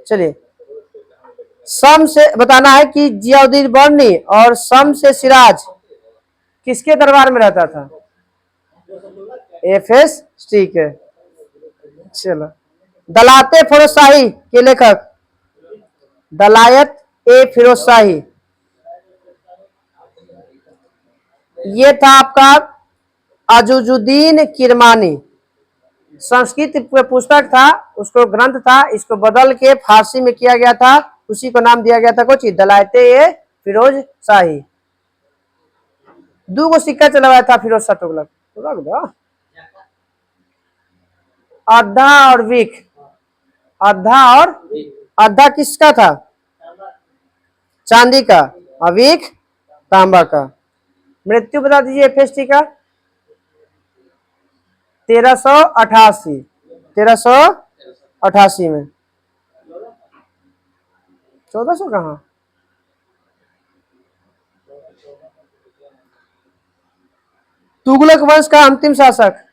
चलिए, शम से बताना है कि जियाउद्दीन बर्नी और शम्स सिराज किसके दरबार में रहता था? एफएस, ठीक है। चलो, दलाते फिरोज शाही के लेखक दलायत ए फिरोज शाही, ये था आपका अजुजुद्दीन किरमानी। संस्कृत पुस्तक था, उसको ग्रंथ था, इसको बदल के फारसी में किया गया था, उसी को नाम दिया गया था कुछ दलायते ए फिरोज शाही। 2 सिक्का चलवाया था फिरोज शाह तुगलक, अद्धा और विक। अद्धा और अद्धा किसका था? चांदी का, अविक तांबा का। मृत्यु बता दीजिए एफएसटी का। 1388 में। 1400 कहाँ? तुगलक वंश का अंतिम शासक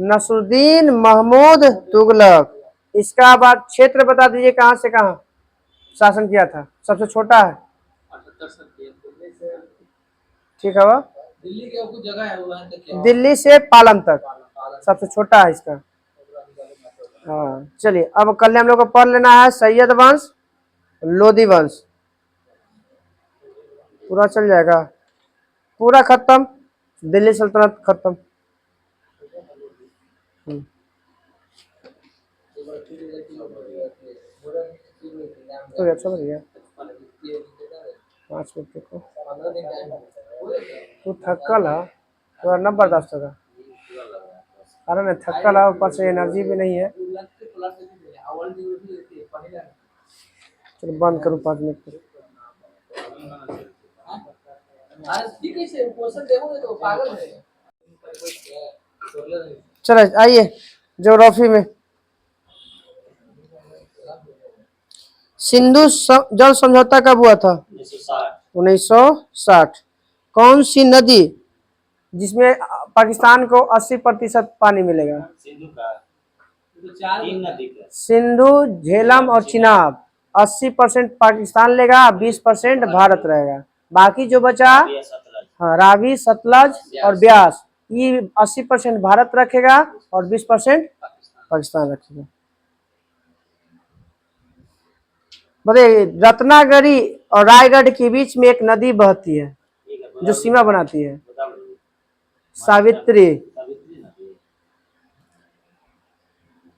नसरुद्दीन महमूद तुगलक। इसका बाद क्षेत्र बता दीजिए, कहां से कहां शासन किया था? सबसे छोटा है, ठीक है वो दिल्ली के कुछ जगह है वहां तक, दिल्ली से पालन तक सबसे छोटा है इसका। हाँ, चलिए, अब कल हम लोग को पढ़ लेना है सैयद वंश, लोधी वंश, पूरा चल जाएगा, पूरा खत्म, दिल्ली सल्तनत खत्म। तो अच्छा बढ़िया 5 मिनट को तू थकल है, तो न बर्दाश्त होगा, कारण थकल है, ऊपर से एनर्जी भी नहीं है। चलो बंद करूँ 5 मिनट को। चलो आइए ज्योग्राफी में, सिंधु जल समझौता कब हुआ था? 1960। कौन सी नदी जिसमें पाकिस्तान को 80% पानी मिलेगा? सिंधु, झेलम और चिनाब। 80% पाकिस्तान लेगा, 20% भारत रहेगा, बाकी जो बचा हाँ रावी, सतलज और ब्यास, ये 80% भारत रखेगा और 20% पाकिस्तान रखेगा। बताइए, रत्नागिरी और रायगढ़ के बीच में एक नदी बहती है जो सीमा बनाती है, सावित्री।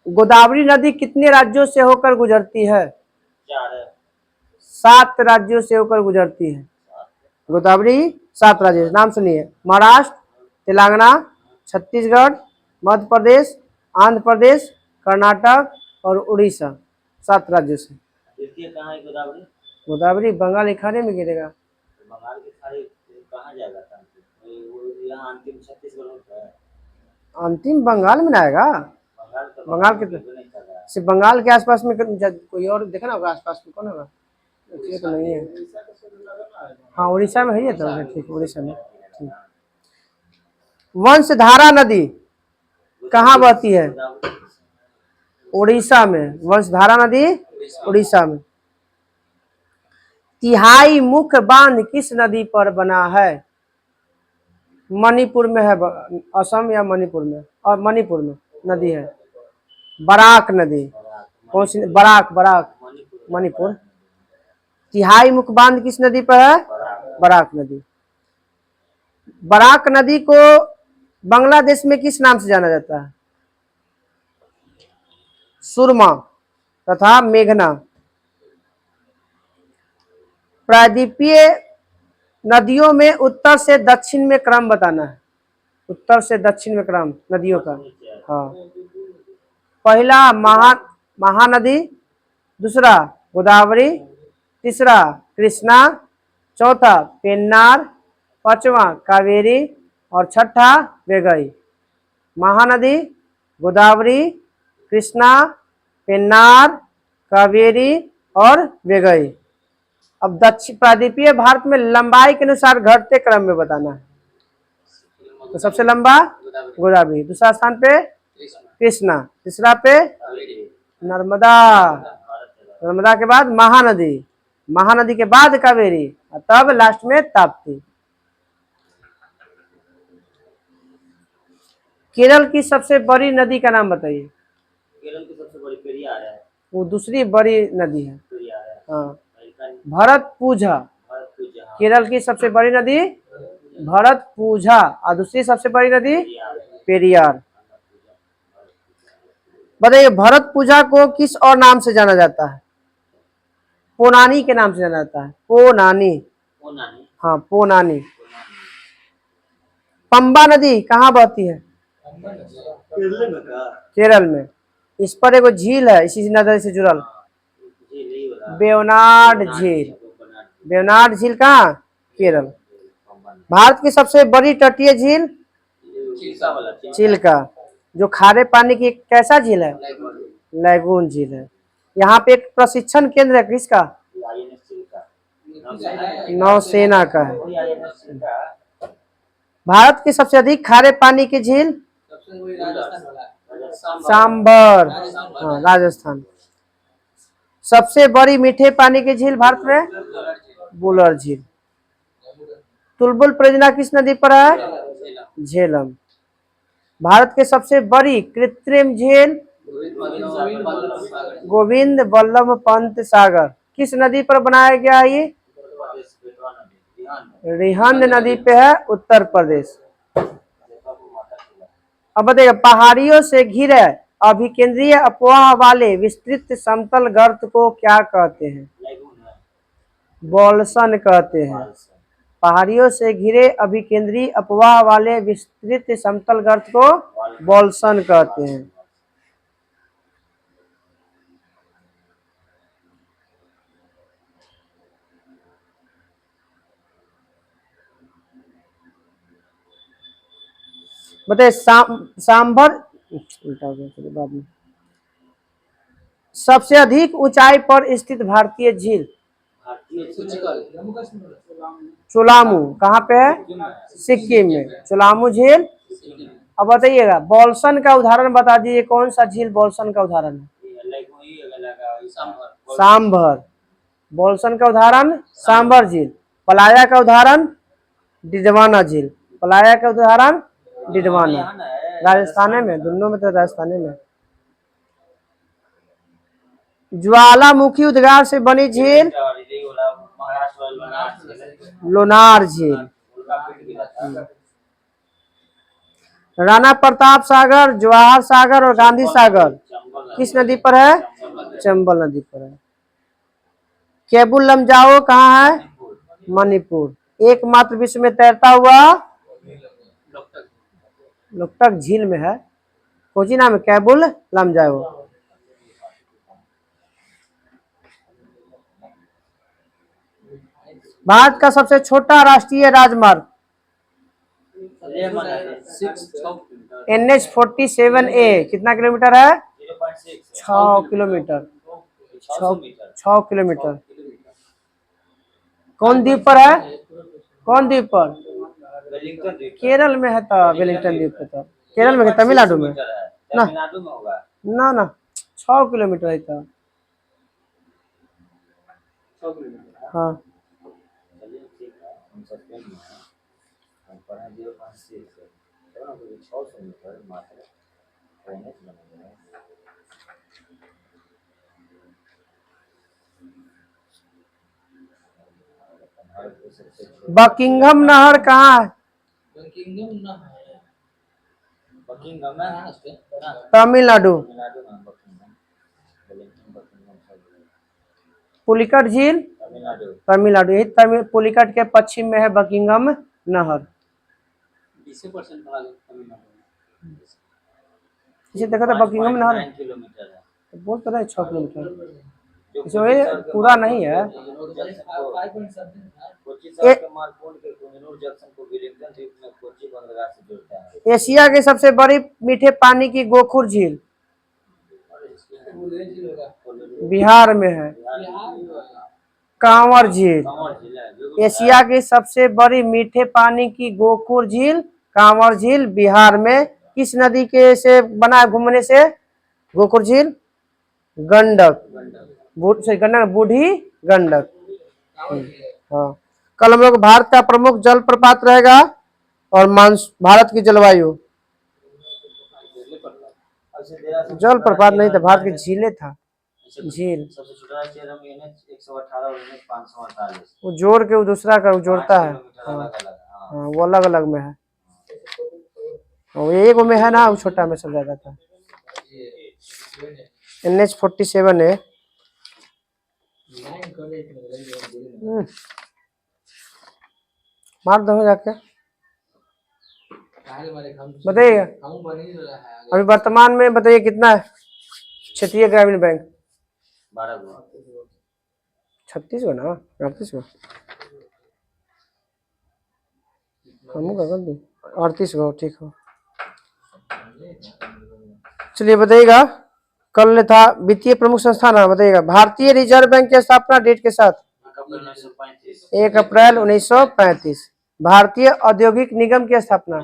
गोदावरी नदी कितने राज्यों से होकर गुजरती है? 7 राज्यों से होकर गुजरती है गोदावरी। 7 राज्य नाम सुनिए, महाराष्ट्र, तेलंगाना, छत्तीसगढ़, मध्य प्रदेश, आंध्र प्रदेश, कर्नाटक और उड़ीसा। 7 राज्यों से। कहाँ है गोदावरी? गोदावरी बंगाल के खाड़ी में गिरेगा। बंगाल के खाड़ी कहाँ जाएगा? यहाँ अंतिम छत्तीसगढ़ होता है। अंतिम बंगाल में आएगा। बंगाल के सिर्फ बंगाल के आसपास में कोई और देखा ना होगा, आसपास में कौन होगा? ये तो नहीं है। हाँ, उड़ीसा में है तो ठीक, उड़ीसा में ठीक। वंशधारा नदी कहाँ बहती है? उड़ीसा में। वंशधारा नदी उड़ीसा में। तिहाई मुख्य बांध किस नदी पर बना है? मणिपुर में है, असम या मणिपुर में, और मणिपुर में नदी है, बराक नदी। कौन सी? Barack, Barack, Manipur. तिहाई मुख्य बांध किस नदी पर है? बराक नदी। बराक नदी को बांग्लादेश में किस नाम से जाना जाता है? सुरमा तथा मेघना। प्रायद्वीपीय नदियों में उत्तर से दक्षिण में क्रम बताना है। उत्तर से दक्षिण में क्रम नदियों का। हाँ, पहला महानदी, दूसरा गोदावरी, तीसरा कृष्णा, चौथा पेन्नार, पांचवा कावेरी और छठा वेगई। महानदी, गोदावरी, कृष्णा, पेन्नार, कावेरी और वेगई। अब दक्षिण प्रायद्वीपीय भारत में लंबाई के अनुसार घटते क्रम में बताना है। तो सबसे लंबा गोदावरी, दूसरा स्थान पे कृष्णा, तीसरा पे नर्मदा, नर्मदा के बाद महानदी, महानदी के बाद कावेरी और तब लास्ट में ताप्ती। केरल की सबसे बड़ी नदी का नाम बताइए। केरल की सबसे बड़ी पेरियार है। वो दूसरी बड़ी नदी है। पेरियार है। हाँ, भरतपुझा। भरतपुझा। केरल की सबसे बड़ी नदी भरतपुझा और दूसरी सबसे बड़ी नदी पेरियार। बताइए भरतपुझा को किस और नाम से जाना जाता है? पोनानी के नाम से जाना जाता है। पोनानी। पोनानी। हाँ, पोनानी। पंबा नदी कहाँ बहती है? केरल में का? केरल में। इस पर एक झील है इसी नदी से जुड़ल, झील, बेवनाड झील। बेवनाड झील कहाँ? केरल। भारत की सबसे बड़ी तटीय झील चिल्का, जो खारे पानी की कैसा झील है? लैगून झील है। यहाँ पे एक प्रशिक्षण केंद्र है, किसका? नौसेना का है। भारत की सबसे अधिक खारे पानी की झील सांबर, हाँ, राजस्थान। सबसे बड़ी मीठे पानी की झील भारत में बुलर झील। तुलबुल परियोजना किस नदी पर है? झेलम। भारत के सबसे बड़ी कृत्रिम झील गोविंद बल्लभ पंत सागर किस नदी पर बनाया गया है? ये रिहंद नदी पे है, उत्तर प्रदेश। अब बताइए पहाड़ियों से घिरे अभिकेंद्रीय अपवाह वाले विस्तृत समतल गर्त को क्या कहते हैं? बॉल्सन कहते हैं। पहाड़ियों से घिरे अभिकेंद्रीय अपवाह वाले विस्तृत समतल गर्त को बॉल्सन कहते हैं। बताइए सांभर उल्टा हो गया बाद में। सबसे अधिक ऊंचाई पर स्थित भारतीय झील चोलामू कहाँ पे है? सिक्किम में चोलामू झील। अब बताइएगा बॉल्सन का उदाहरण बता दीजिए, कौन सा झील बॉल्सन का उदाहरण है? सांभर। बॉल्सन का उदाहरण सांभर झील। पलाया का उदाहरण डिडवाना झील। पलाया का उदाहरण डिडवाना, राजस्थान में, दोनों में तो राजस्थान में। ज्वालामुखी उद्गार से बनी झील लोनार झील। राणा प्रताप सागर, जवाहर सागर और गांधी सागर किस नदी पर है? चंबल नदी पर है। केबुल लमजाओ कहाँ है? मणिपुर। एकमात्र विश्व में तैरता हुआ लोकटक झील में है, कौन सी नाम है? केबुल लमजाओ। भारत का सबसे छोटा राष्ट्रीय राजमार्ग NH-47A कितना किलोमीटर है? 6 किलोमीटर। 6 किलोमीटर। कौन द्वीप पर है? कौन द्वीप पर? केरल में है, तो वेलिंगटन द्वीप पे। तो केरल में, तमिलनाडु में ना? ना ना, 6 किलोमीटर है तो। हाँ, सस्पेंड में है, हम पढ़े 0.6 से, तो ना कोई 600 मीटर मात्र ट्रेनेज बनेंगे। भारत के सबसे छोटे बकिंघम नहर कहाँ है? किंगडम ना है बकिंघम है कहाँ पे ना तमिलनाडु। तमिलनाडु में बकिंघम, वेलिंगटन बकिंघम सब पुलिकट झील तमिलनाडु। तमिलनाडु, यही पुलिकट के पश्चिम में है बकिंघम नहर। 20% पड़ा तमिलनाडु में। इसे देखा था बकिंघम नहर 5.9 किलोमीटर है, बोल तो रहे 6 किलोमीटर। जो इसे वही पूरा नहीं है। कोच्चि शहर के मारकुंड के कुंजनूर जंक्शन को वेलिंगटन द्वीप में कोच्चि बंदरगाह से जोड़ता है। एशिया की सबसे बड़ी मीठे पानी की गोखुर झील बिहार में है। कांवर झील। कांवर झील है, एशिया की सबसे बड़ी मीठे पानी की गोखुर झील कांवर झील बिहार में। किस नदी के से बना घूमने से गोखुर झील? गंडक। गंडक बूढ़ी गंडक। हाँ, कल हम लोग भारत का प्रमुख जलप्रपात रहेगा और भारत की जलवायु। जलप्रपात नहीं था, भारत की झीलें था। झील सबसे छोटा चेरम NH 118 और NH 548, वो जोड़ के वो दूसरा का वो जोड़ता है। अलग अलग। हाँ, वो अलग अलग में है। वो एक में है ना, वो छोटा में सब ज्यादा था। NH 47 है। मार दो जाके। बताइएगा अभी वर्तमान में, बताइए कितना है क्षेत्रीय ग्रामीण बैंक? 36 गो ना 38 गो, हम 38 गो, ठीक हो। चलिए बताइएगा, कल था वित्तीय प्रमुख संस्थान है, बताइएगा। भारतीय रिजर्व बैंक की स्थापना डेट के साथ 1 अप्रैल 1935। भारतीय औद्योगिक निगम की स्थापना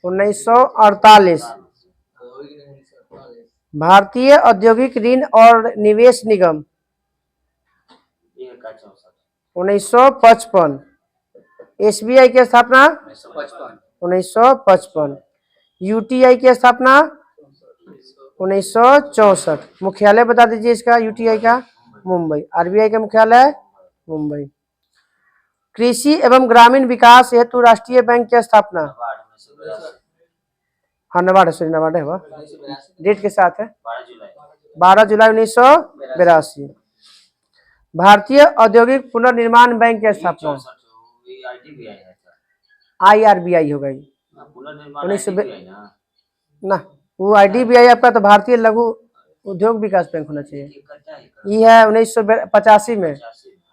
1948। भारतीय औद्योगिक ऋण और निवेश निगम 1955। SBI की स्थापना 1955। UTI की स्थापना 1964। मुख्यालय बता दीजिए इसका, UTI का मुंबई। RBI का मुख्यालय मुंबई। कृषि एवं ग्रामीण विकास हेतु राष्ट्रीय बैंक की स्थापना, हाँ नबार्ड है वह, डेट के साथ है 12 जुलाई 1982। भारतीय औद्योगिक पुनर्निर्माण बैंक की स्थापना IRBI हो गई। ना वो IDBI आपका तो भारतीय लघु उद्योग विकास बैंक होना चाहिए। ये है 1985 में।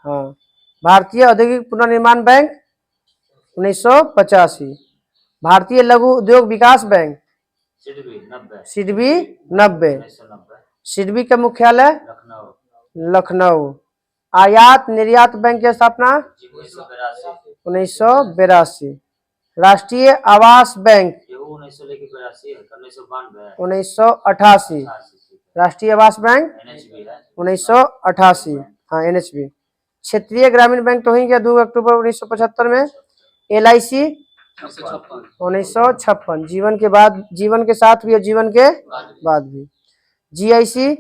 हाँ, भारतीय औद्योगिक पुनर्निर्माण बैंक 1985। भारतीय लघु उद्योग विकास बैंक सिडबी 90। सिडबी का मुख्यालय लखनऊ। आयात निर्यात बैंक की स्थापना 1982। राष्ट्रीय आवास बैंक 1988। राष्ट्रीय आवास बैंक 1988। हाँ, NHB। क्षेत्रीय ग्रामीण बैंक तो ही गया 2 अक्टूबर 1975 में। LIC 1956। जीवन के बाद, जीवन के साथ भी और जीवन के बाद भी। GIC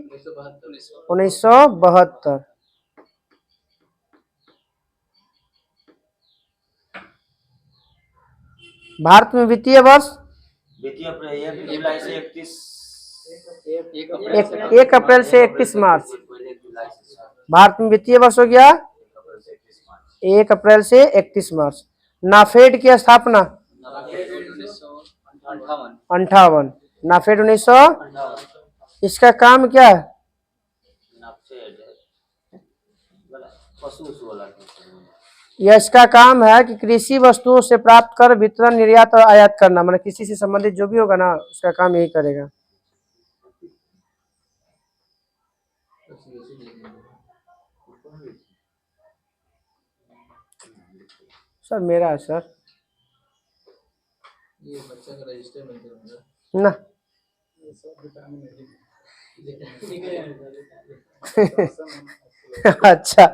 1972। भारत में वित्तीय वर्ष 1 जुलाई से 1 अप्रैल से 31 मार्च। भारत में वित्तीय वर्ष हो गया 1 अप्रैल से 31 मार्च। नाफेड की स्थापना 58। नाफेड 1900। इसका काम क्या है? यह इसका काम है कि कृषि वस्तुओं से प्राप्त कर वितरण, निर्यात और आयात करना, मतलब कृषि से संबंधित जो भी होगा ना, उसका काम यही करेगा। सर मेरा है सर, ये बच्चा का रजिस्टर में ना अच्छा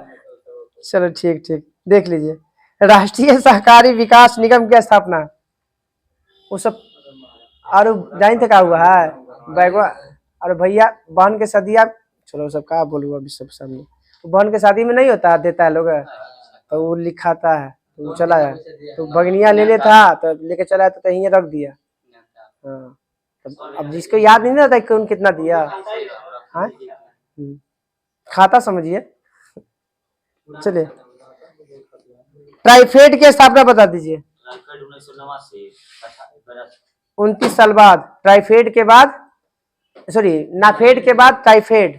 चलो ठीक ठीक, देख लीजिए। राष्ट्रीय सहकारी विकास निगम की स्थापना। वो सब और जान थे का हुआ है बैगवा। और भैया बहन के सदिया, चलो सब का बोलूँ अभी सब सामने, बहन के शादी में नहीं होता देता है लोग, तो वो लिखाता है तो वो चला जाए, तो भगनिया ले ले था तो लेके चला तो कहीं रख दिया। हाँ अब जिसको याद नहीं रहता कि कौन कितना दिया। हाँ खाता समझिए। चलिए ट्राइफेड की स्थापना बता दीजिए। 29 साल बाद ट्राइफेड के बाद, सॉरी नाफेड के बाद टाइफेड,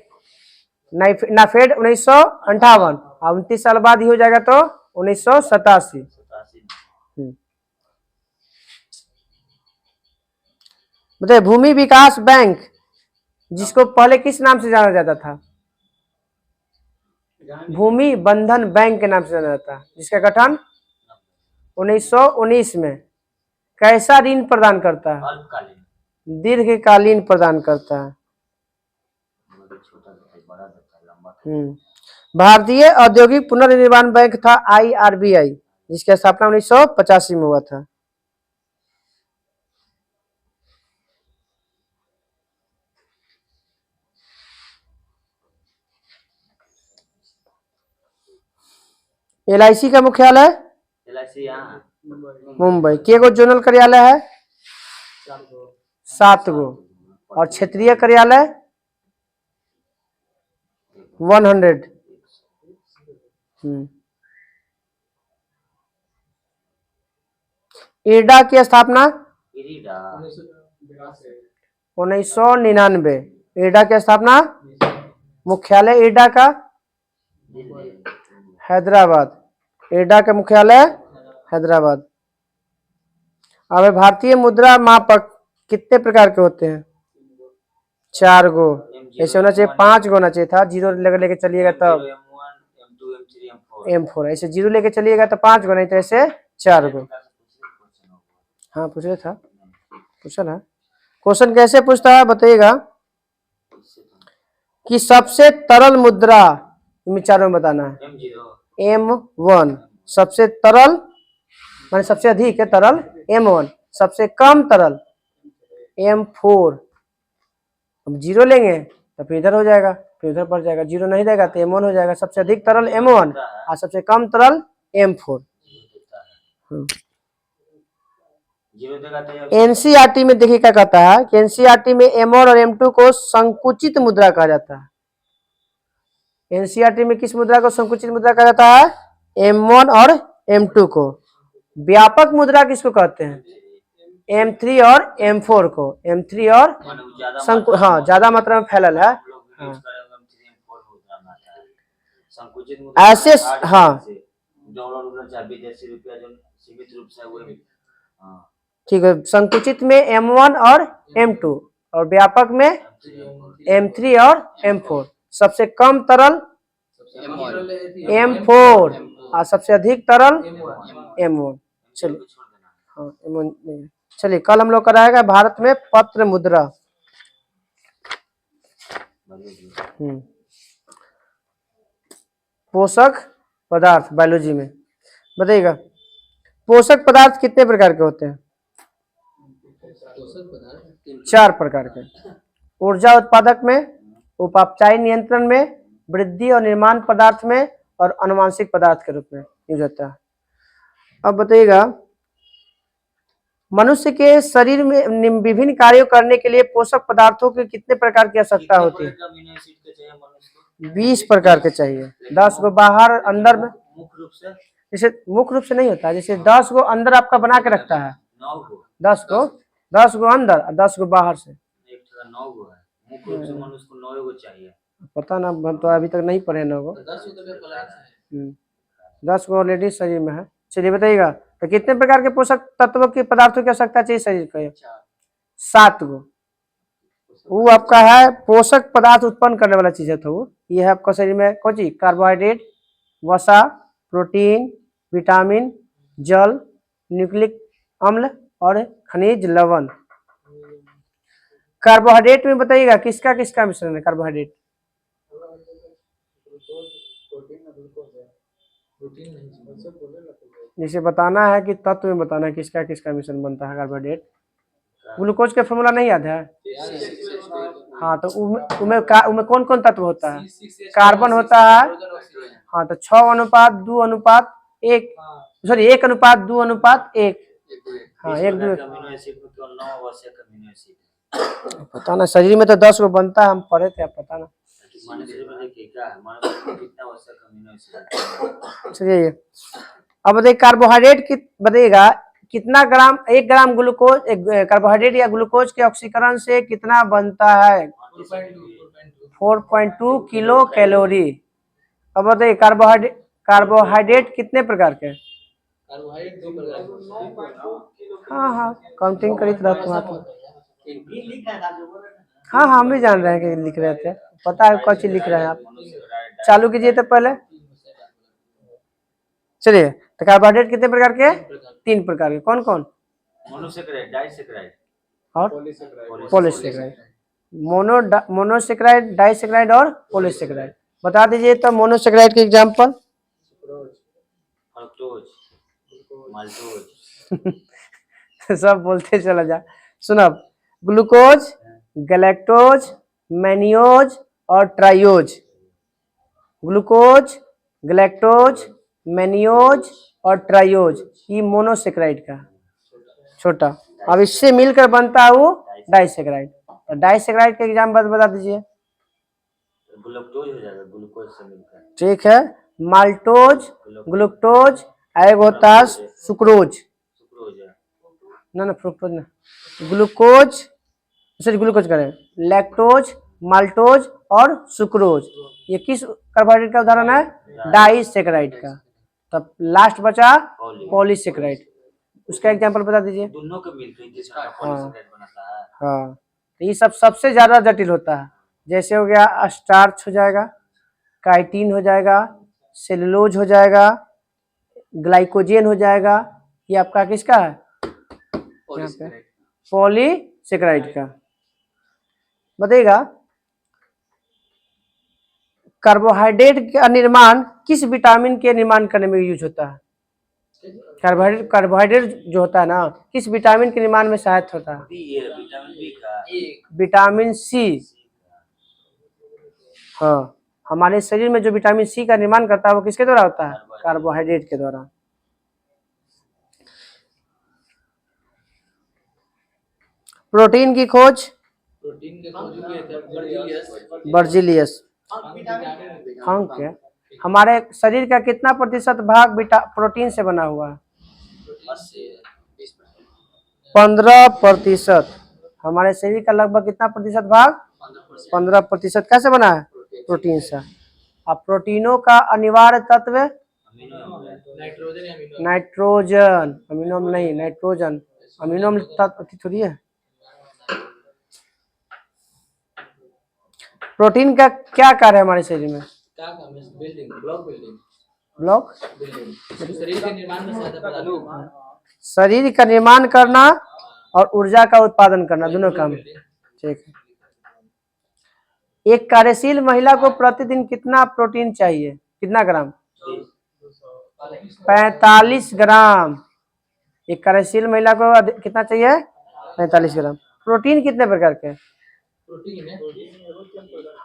नाफेड 1958 और 29 साल बाद ही हो जाएगा तो 1987। बताइए भूमि विकास बैंक जिसको पहले किस नाम से जाना जाता था? भूमि बंधन बैंक के नाम से जाना जाता है, जिसका गठन 1919 में। कैसा ऋण प्रदान करता है? दीर्घकालीन प्रदान करता है। भारतीय औद्योगिक पुनर्निर्माण बैंक था IRBI, जिसकी स्थापना 1985 में हुआ था। LIC का मुख्यालय मुंबई। के गो जोनल कार्यालय है? 7 गो। और क्षेत्रीय कार्यालय 100। इरडा की स्थापना 1999। इरडा की स्थापना, मुख्यालय इरडा का हैदराबाद। इरडा का मुख्यालय हैदराबाद। अब भारतीय मुद्रा मापक कितने प्रकार के होते हैं? 4 गो। ऐसे होना चाहिए 5 गो होना चाहिए था, जीरो लेके चलिएगा तब M4, ऐसे जीरो लेके चलिएगा तो 5 गो, नहीं तो ऐसे 4 गो। हाँ पूछ रहे था, पूछा ना। क्वेश्चन कैसे पूछता है बताइएगा कि सबसे तरल मुद्रा इन चारों में बताना है। M1 सबसे तरल माने सबसे अधिक है तरल, M1 सबसे कम तरल, M4। अब जीरो लेंगे तो फिर इधर हो जाएगा, फिर उधर पड़ जाएगा, जीरो नहीं देगा तो M1 हो जाएगा। सबसे अधिक तरल M1 और सबसे कम तरल M4। NCERT में देखिए क्या कहता है कि NCERT में M1 और M2 को संकुचित मुद्रा कहा जाता है। NCERT में किस मुद्रा को संकुचित मुद्रा कहा जाता है? M1 और M2 को। व्यापक मुद्रा किसको कहते हैं? M3 और M4 को। M3 और हाँ ज्यादा मात्रा में फैलल है। हाँ। ऐसे हाँ ठीक है। संकुचित में M1 और M2 और व्यापक में M3 और M4। सबसे कम तरल M4 और सबसे अधिक तरल M1। चलिए हाँ M1। चलिए कल हम लोग कराएगा भारत में पत्र मुद्रा। पोषक पदार्थ बायोलॉजी में बताइएगा। पोषक पदार्थ कितने प्रकार के होते हैं? 4 प्रकार के। ऊर्जा उत्पादक में, उपापचय नियंत्रण में, वृद्धि और निर्माण पदार्थ में और अनुवांशिक पदार्थ के रूप में यूज होता है। अब बताइएगा मनुष्य के शरीर में विभिन्न कार्यों करने के लिए पोषक पदार्थों के कितने प्रकार की आवश्यकता होती है? 20 प्रकार के चाहिए। 10 गो बाहर अंदर में, जैसे मुख्य रूप से नहीं होता, जैसे 10 गो अंदर आपका बना के रखता है, 10 गो अंदर और 10 गो बाहर से। 9 गो है मुख्य रूप से मनुष्य को 9 गो चाहिए। पता ना, हम तो अभी तक नहीं पढ़े 9 गो। 10 गो ऑलरेडी शरीर में है। चलिए बताइएगा तो कितने प्रकार के पोषक तत्वों के पदार्थों की आवश्यकता चाहिए शरीर को? 7 गो। वो आपका है पोषक पदार्थ उत्पन्न करने वाला चीज है, तो वो ये है आपका शरीर में कौन चीज? कार्बोहाइड्रेट, वसा, प्रोटीन, विटामिन, जल, न्यूक्लिक अम्ल और खनिज लवण। कार्बोहाइड्रेट में बताइएगा किसका किसका मिश्रण है? कार्बोहाइड्रेट जैसे बताना है कि तत्व में बताना है किसका किसका मिश्रण बनता है कार्बोहाइड्रेट। ग्लूकोज का फॉर्मूला नहीं याद है? हाँ तो उनमें कौन कौन तत्व होता है? कार्बन होता है। हाँ तो 6:2:1, सॉरी 1:2:1। हाँ 1:2। अमीनो एसिड में केवल 9 आवश्यक अमीनो एसिड है। पता ना, शरीर में तो 10 को बनता है, हम पढ़े थे, आप पता ना। मानव शरीर में देखिए क्या है, मानव शरीर में कितना आवश्यक अमीनो एसिड है। चलिए अब बताइए कार्बोहाइड्रेट बताइएगा कितना ग्राम, 1 ग्राम ग्लूकोज कार्बोहाइड्रेट या ग्लूकोज के ऑक्सीकरण से कितना बनता है? 4.2 किलो कैलोरी। अब बताइए कार्बोहाइड्रेट कितने प्रकार के? कार्बोहाइड्रेट 2 प्रकार के। हाँ हाँ काउंटिंग करी तो हाँ हाँ हम भी जान रहे हैं कि लिख रहे थे, पता है कौन चीज लिख रहे हैं आप। चालू कीजिए तो पहले। चलिए तो कार्बोहाइड्रेट कितने प्रकार के? 3 प्रकार के। कौन कौन? मोनोसेकेराइड, डाइसेकेराइड और पॉलीसेकेराइड। मोनोसेकेराइड, डाइसेकेराइड और पॉलीसेकेराइड। बता दीजिए तो मोनोसेकेराइड के एग्जांपल। Fructose, maltose. सब बोलते चला जा। सुनब, ग्लूकोज, गैलेक्टोज, मैनियोज और ट्राइयोज। ग्लूकोज, गैलेक्टोज, मैनियोज और ट्राइयोज, ये मोनोसेकेराइड का छोटा। अब इससे मिलकर बनता है वो डाइसेकेराइड। तो डाइसेकेराइड का एग्जांपल बता दीजिए। ग्लूकोज हो जाएगा, ग्लूकोज से मिलकर। ठीक है, माल्टोज, ग्लूकोज, एक होता है सुक्रोज। सुक्रोज है। ना फ्रुक्टोज ना, ग्लूकोज, सॉरी ग्लूकोज करें, लैक्टोज, माल्टोज और सुक्रोज। ये किस कार्बोहाइड्रेट का उदाहरण है? डाइसेकेराइड का। तब लास्ट बचा पॉलीसेकेराइड, उसका एग्जांपल बता दीजिए। दोनों के मिलकर जिसका पॉलीसेकेराइड बनाता है। हाँ तो ये सब सबसे ज्यादा जटिल होता है। जैसे हो गया स्टार्च हो जाएगा, काइटिन हो जाएगा, सेलुलोज हो जाएगा, ग्लाइकोजेन हो जाएगा। ये आपका किसका है? पॉलीसेकेराइड का। बताइएगा कार्बोहाइड्रेट का निर्माण किस विटामिन के निर्माण करने में यूज होता है? कार्बोहाइड्रेट जो होता है ना, किस विटामिन के निर्माण में सहायक होता है? विटामिन बी का। Vitamin C. हाँ हमारे शरीर में जो विटामिन सी का निर्माण करता है वो किसके द्वारा होता है? कार्बोहाइड्रेट के द्वारा। प्रोटीन की खोज? प्रोटीन के खोज किए थे बर्जिलियस। हाँ हमारे शरीर का कितना प्रतिशत भाग प्रोटीन से बना हुआ है? 15%। हमारे शरीर का लगभग कितना प्रतिशत भाग? 15% कैसे बना है? प्रोटीन से। अब प्रोटीनों का अनिवार्य तत्व? नाइट्रोजन। अमीनो नहीं, नाइट्रोजन। अमीनो तत्व थोड़ी है। प्रोटीन का क्या कार्य है हमारे शरीर में? क्या काम है? Building, block building. ब्लॉक शरीर के निर्माण में सहायता प्रदान करना। शरीर का निर्माण करना और ऊर्जा का उत्पादन करना, दोनों काम। ठीक है। एक कार्यशील महिला को प्रतिदिन कितना प्रोटीन चाहिए? कितना ग्राम? 45 ग्राम। एक कार्यशील महिला को कितना चाहिए? 45 ग्राम। प्रोटीन कितने प्रकार के? प्रोटीन है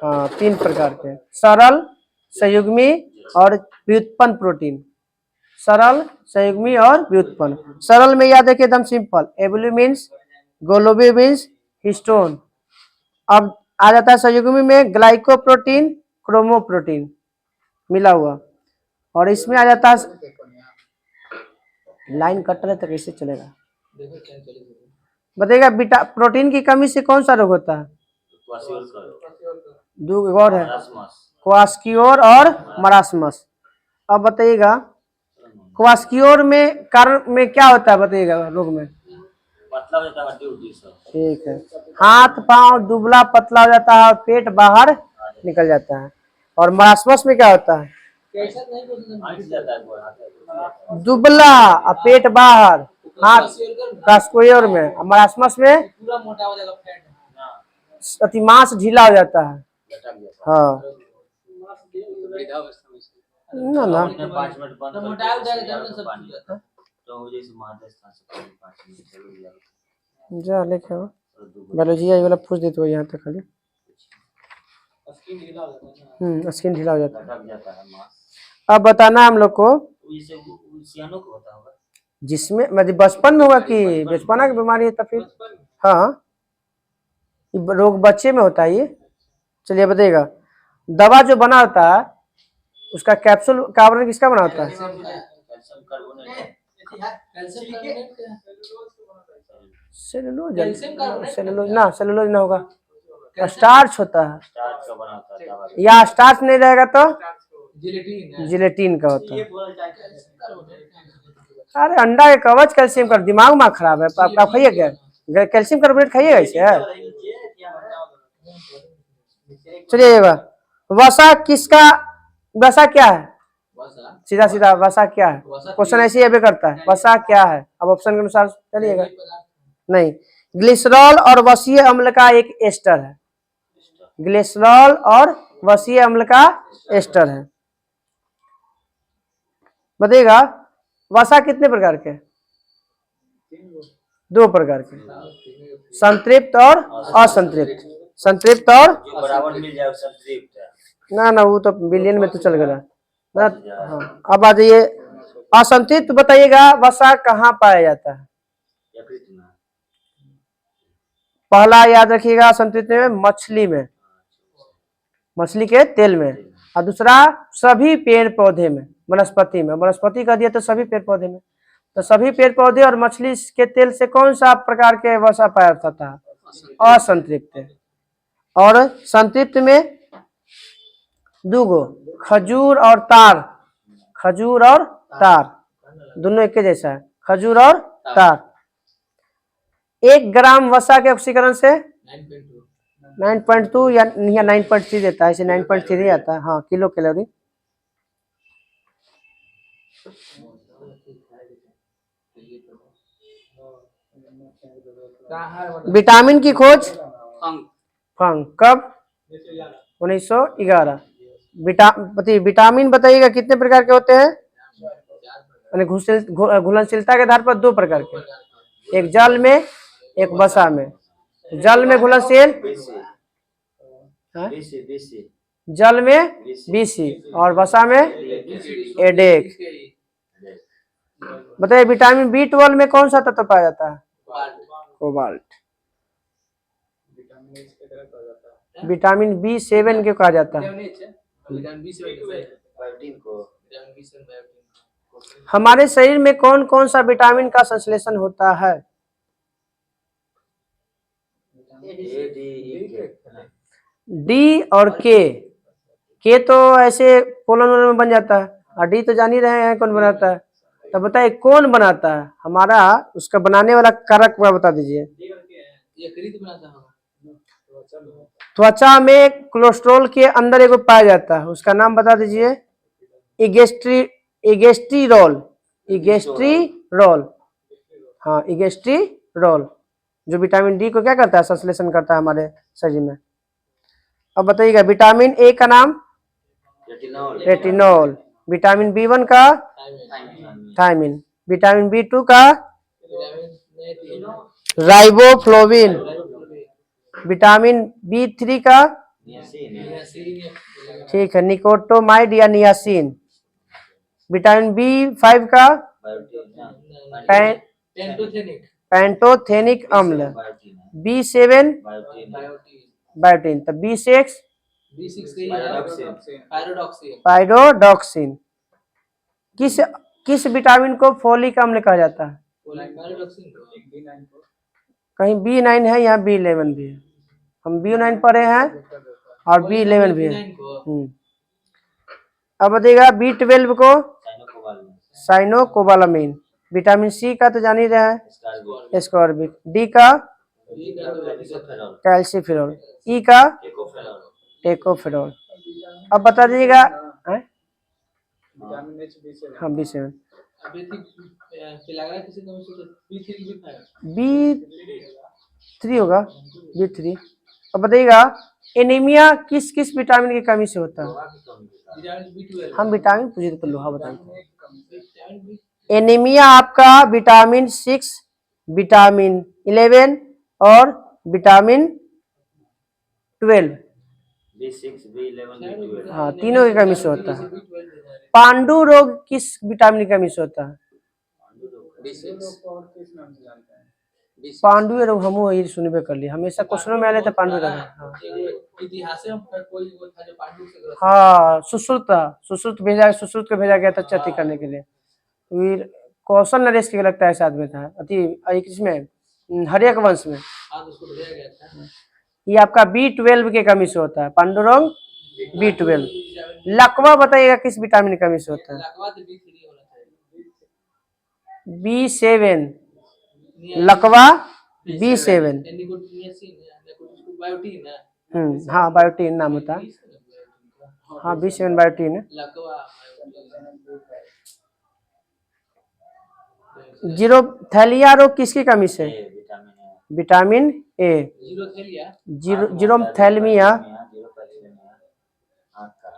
हाँ 3 प्रकार के, सरल, संयुग्मी और व्युत्पन्न प्रोटीन। सरल, संयुग्मी और व्युत्पन्न। सरल में याद रखिए एकदम सिंपल, एब्यूलिन्स, ग्लोब्यूलिन्स, हिस्टोन। अब आ जाता है संयुग्मी में ग्लाइकोप्रोटीन, क्रोमोप्रोटीन मिला हुआ। और इसमें आ जाता है, लाइन कट रहे तो कैसे चलेगा? बताइएगा प्रोटीन की कमी से कौन सा रोग होता है? दो और है, क्वास्कियोर और मरासमस। अब बताइएगा क्वास्कियोर में कारण में क्या होता है? बताइएगा रोग में। पतला हो जाता है हड्डी उड्डी सब। ठीक है, हाथ पांव दुबला पतला हो जाता है और पेट बाहर निकल जाता है। और मरासमस में क्या होता है? दुबला और पेट बाहर, हाथ क्वास्कियोर में। मरासमस में पूरा मोटा हो जाएगा, फैट अति मांस ढीला हो जाता है। हाँ ना ना उसने 5 मिनट बंद तो कर मोटाई दिया, उठाएगा तब ना 10,000 सब पानी ठीक रहता है। तो वो जैसे महाराजस्थान से पानी 5 मिनट चलो यार जा लेके आओ और 2 बायोलॉजी आई वाला पूछ देते हो यहाँ तक खाली स्किन ढीला हो जाता है ना। स्किन ढीला हो जाता है। लटक जाता है मांस। अब बताना हम लोग को जैसे वो सियानों को होता होगा। जिसमें मतलब बचपन में होगा कि बचपना की बीमारी है तो फिर हाँ ये रोग बच्चे में होता है ये। चलिए बताइएगा दवा जो बना होता है उसका कैप्सूल का आवरण किसका बना होता है? कैल्शियम कार्बोनेट कैल्शियम कार्बोनेट क्या है? सेलुलोज कैल्शियम कार्बोनेट सेलुलोज ना होगा स्टार्च होता है स्टार्च का बना होता है दवा। या स्टार्च नहीं रहेगा तो जिलेटिन है। जिलेटिन का होता है। कैल्शियम कार्बोनेट अरे अंडा के कवच कैल्शियम का दिमाग में खराब है आप खाइए क्या कैल्शियम कार्बोनेट खाइएगा इसे? चलिए वसा किसका वसा क्या है? वसा सीधा सीधा वसा क्या है? क्वेश्चन ऐसे ही अभी करता है वसा क्या है? अब ऑप्शन के अनुसार चलिएगा। नहीं ग्लिसरॉल और वसीय अम्ल का एक एस्टर है। ग्लिसरॉल और वसीय अम्ल का एस्टर है। बताइएगा वसा कितने प्रकार के? 2 प्रकार के संतृप्त और असंतृप्त। संतृप्त और जो बराबर मिल जाए संतृप्त है। ना वो तो बिलियन में तो चल गया ना। हाँ अब आ जाइए असंतृप्त बताइएगा वसा कहाँ पाया जाता है? यकृत में। पहला याद रखिएगा असंतृप्त में मछली में मछली के तेल में और दूसरा सभी पेड़ पौधे में वनस्पति में। वनस्पति कह दिया तो सभी पेड़ पौधे में तो सभी पेड़ पौधे और मछली के तेल से कौन सा प्रकार के वसा पाया जाता है? असंतृप्त। और संतृप्त में 2 गो खजूर और तार। खजूर और तार दोनों एक जैसा है। खजूर और तार 1 ग्राम वसा के ऑक्सीकरण से 9.2 या 9.3 देता है। इसे 9.3 आता है हाँ किलो कैलोरी। विटामिन की खोज फंग कब? 1911। विटामिन बताइएगा कितने प्रकार के होते हैं? घुलनशीलता के आधार पर 2 प्रकार के एक जल में एक वसा में। जल में घुलनशील जल में बीसी और वसा में एडेक। बताइए विटामिन B12 में कौन सा तत्व पाया जाता है? कोबाल्ट। विटामिन B7 के कहा जाता है। हमारे शरीर में कौन कौन सा विटामिन का संश्लेषण होता है? डी और के तो ऐसे पोलन में बन जाता है और डी तो जान ही रहे हैं कौन बनाता है। तो बताइए कौन बनाता है हमारा उसका बनाने वाला कारक बता दीजिए। त्वचा में कोलेस्ट्रॉल के अंदर एक पाया जाता है उसका नाम बता दीजिए। इगेस्ट्रीरोल। हाँ इगेस्ट्रीरोल जो विटामिन डी को क्या करता है? संश्लेषण करता है हमारे शरीर में। अब बताइएगा विटामिन ए का नाम रेटिनॉल। विटामिन B1 का थायमिन। विटामिन B2 का राइबोफ्लोविन। विटामिन B3 का ठीक है निकोटोमाइड या नियासिन। विटामिन B5 का पैंटोथेनिक अम्ल। B7 biotin. तो B6 पायरोडॉक्सिन। किस विटामिन को फोलिक अम्ल कहा जाता है? कहीं B9 है यहाँ B11 भी है। हम B9 पढ़े हैं और B11 भी है। अब बताइएगा B12 को साइनोकोबालामिन। विटामिन सी का तो जान ही रहे हैं एस्कॉर्बिक। डी का कैल्सीफेरॉल। ई का टेकोफेरॉल। अब बता दीजिएगा हाँ B7 B3 होगा B3। अब बताइएगा एनीमिया किस किस विटामिन की कमी से होता है? विटामिन B12 हम विटामिन पूछे थे लोहा बताएंगे। विटामिन B एनीमिया आपका विटामिन 6, विटामिन 11 और विटामिन 12, B6 B11 B12 हाँ तीनों की कमी से होता है। B12 पांडु रोग किस विटामिन की कमी से होता है? पांडु रोग हम ये सुनबे कर लिए, हमेशा क्वेश्चनों में आ रहे थे पांडु रोग। हाँ इतिहास में कोई वो था जो पांडु से ग्रस्त हाँ, सुश्रुत को भेजा गया था चर्चा करने के लिए। फिर कौशल नरेश के लगता है साथ में था इसमें हर्यक वंश में। था, उसको भेजा गया था। ये आपका B12 की कमी से होता है, पांडुरंग B12। लकवा बताइएगा किस विटामिन की कमी से होता है? लकवा तो B3 होना चाहिए। B7, लकवा B7। निकोटिनियासिन या कुछ उसको बायोटीन है। हाँ बायोटीन नाम होता है। हाँ B7 बायोटीन है। लकवा जीरोथैलिया रोग किसकी कमी से? A vitamin A vitamin A. जीरोथेलिया जीरोथैलेमिया जीरोथैलेमिया आँख का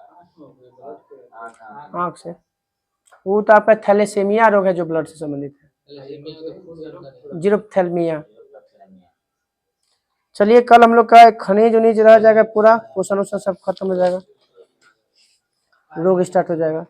आँख से, वो तो आपका थैलेसेमिया रोग है जो ब्लड से संबंधित है, थैलेसीमिया तो खून का रोग है। जीरोथैलेमिया। चलिए कल हम लोग का खनिज उनिज रह जाएगा, पूरा पोषण वोषण सब खत्म हो जाएगा, रोग स्टार्ट हो जाएगा।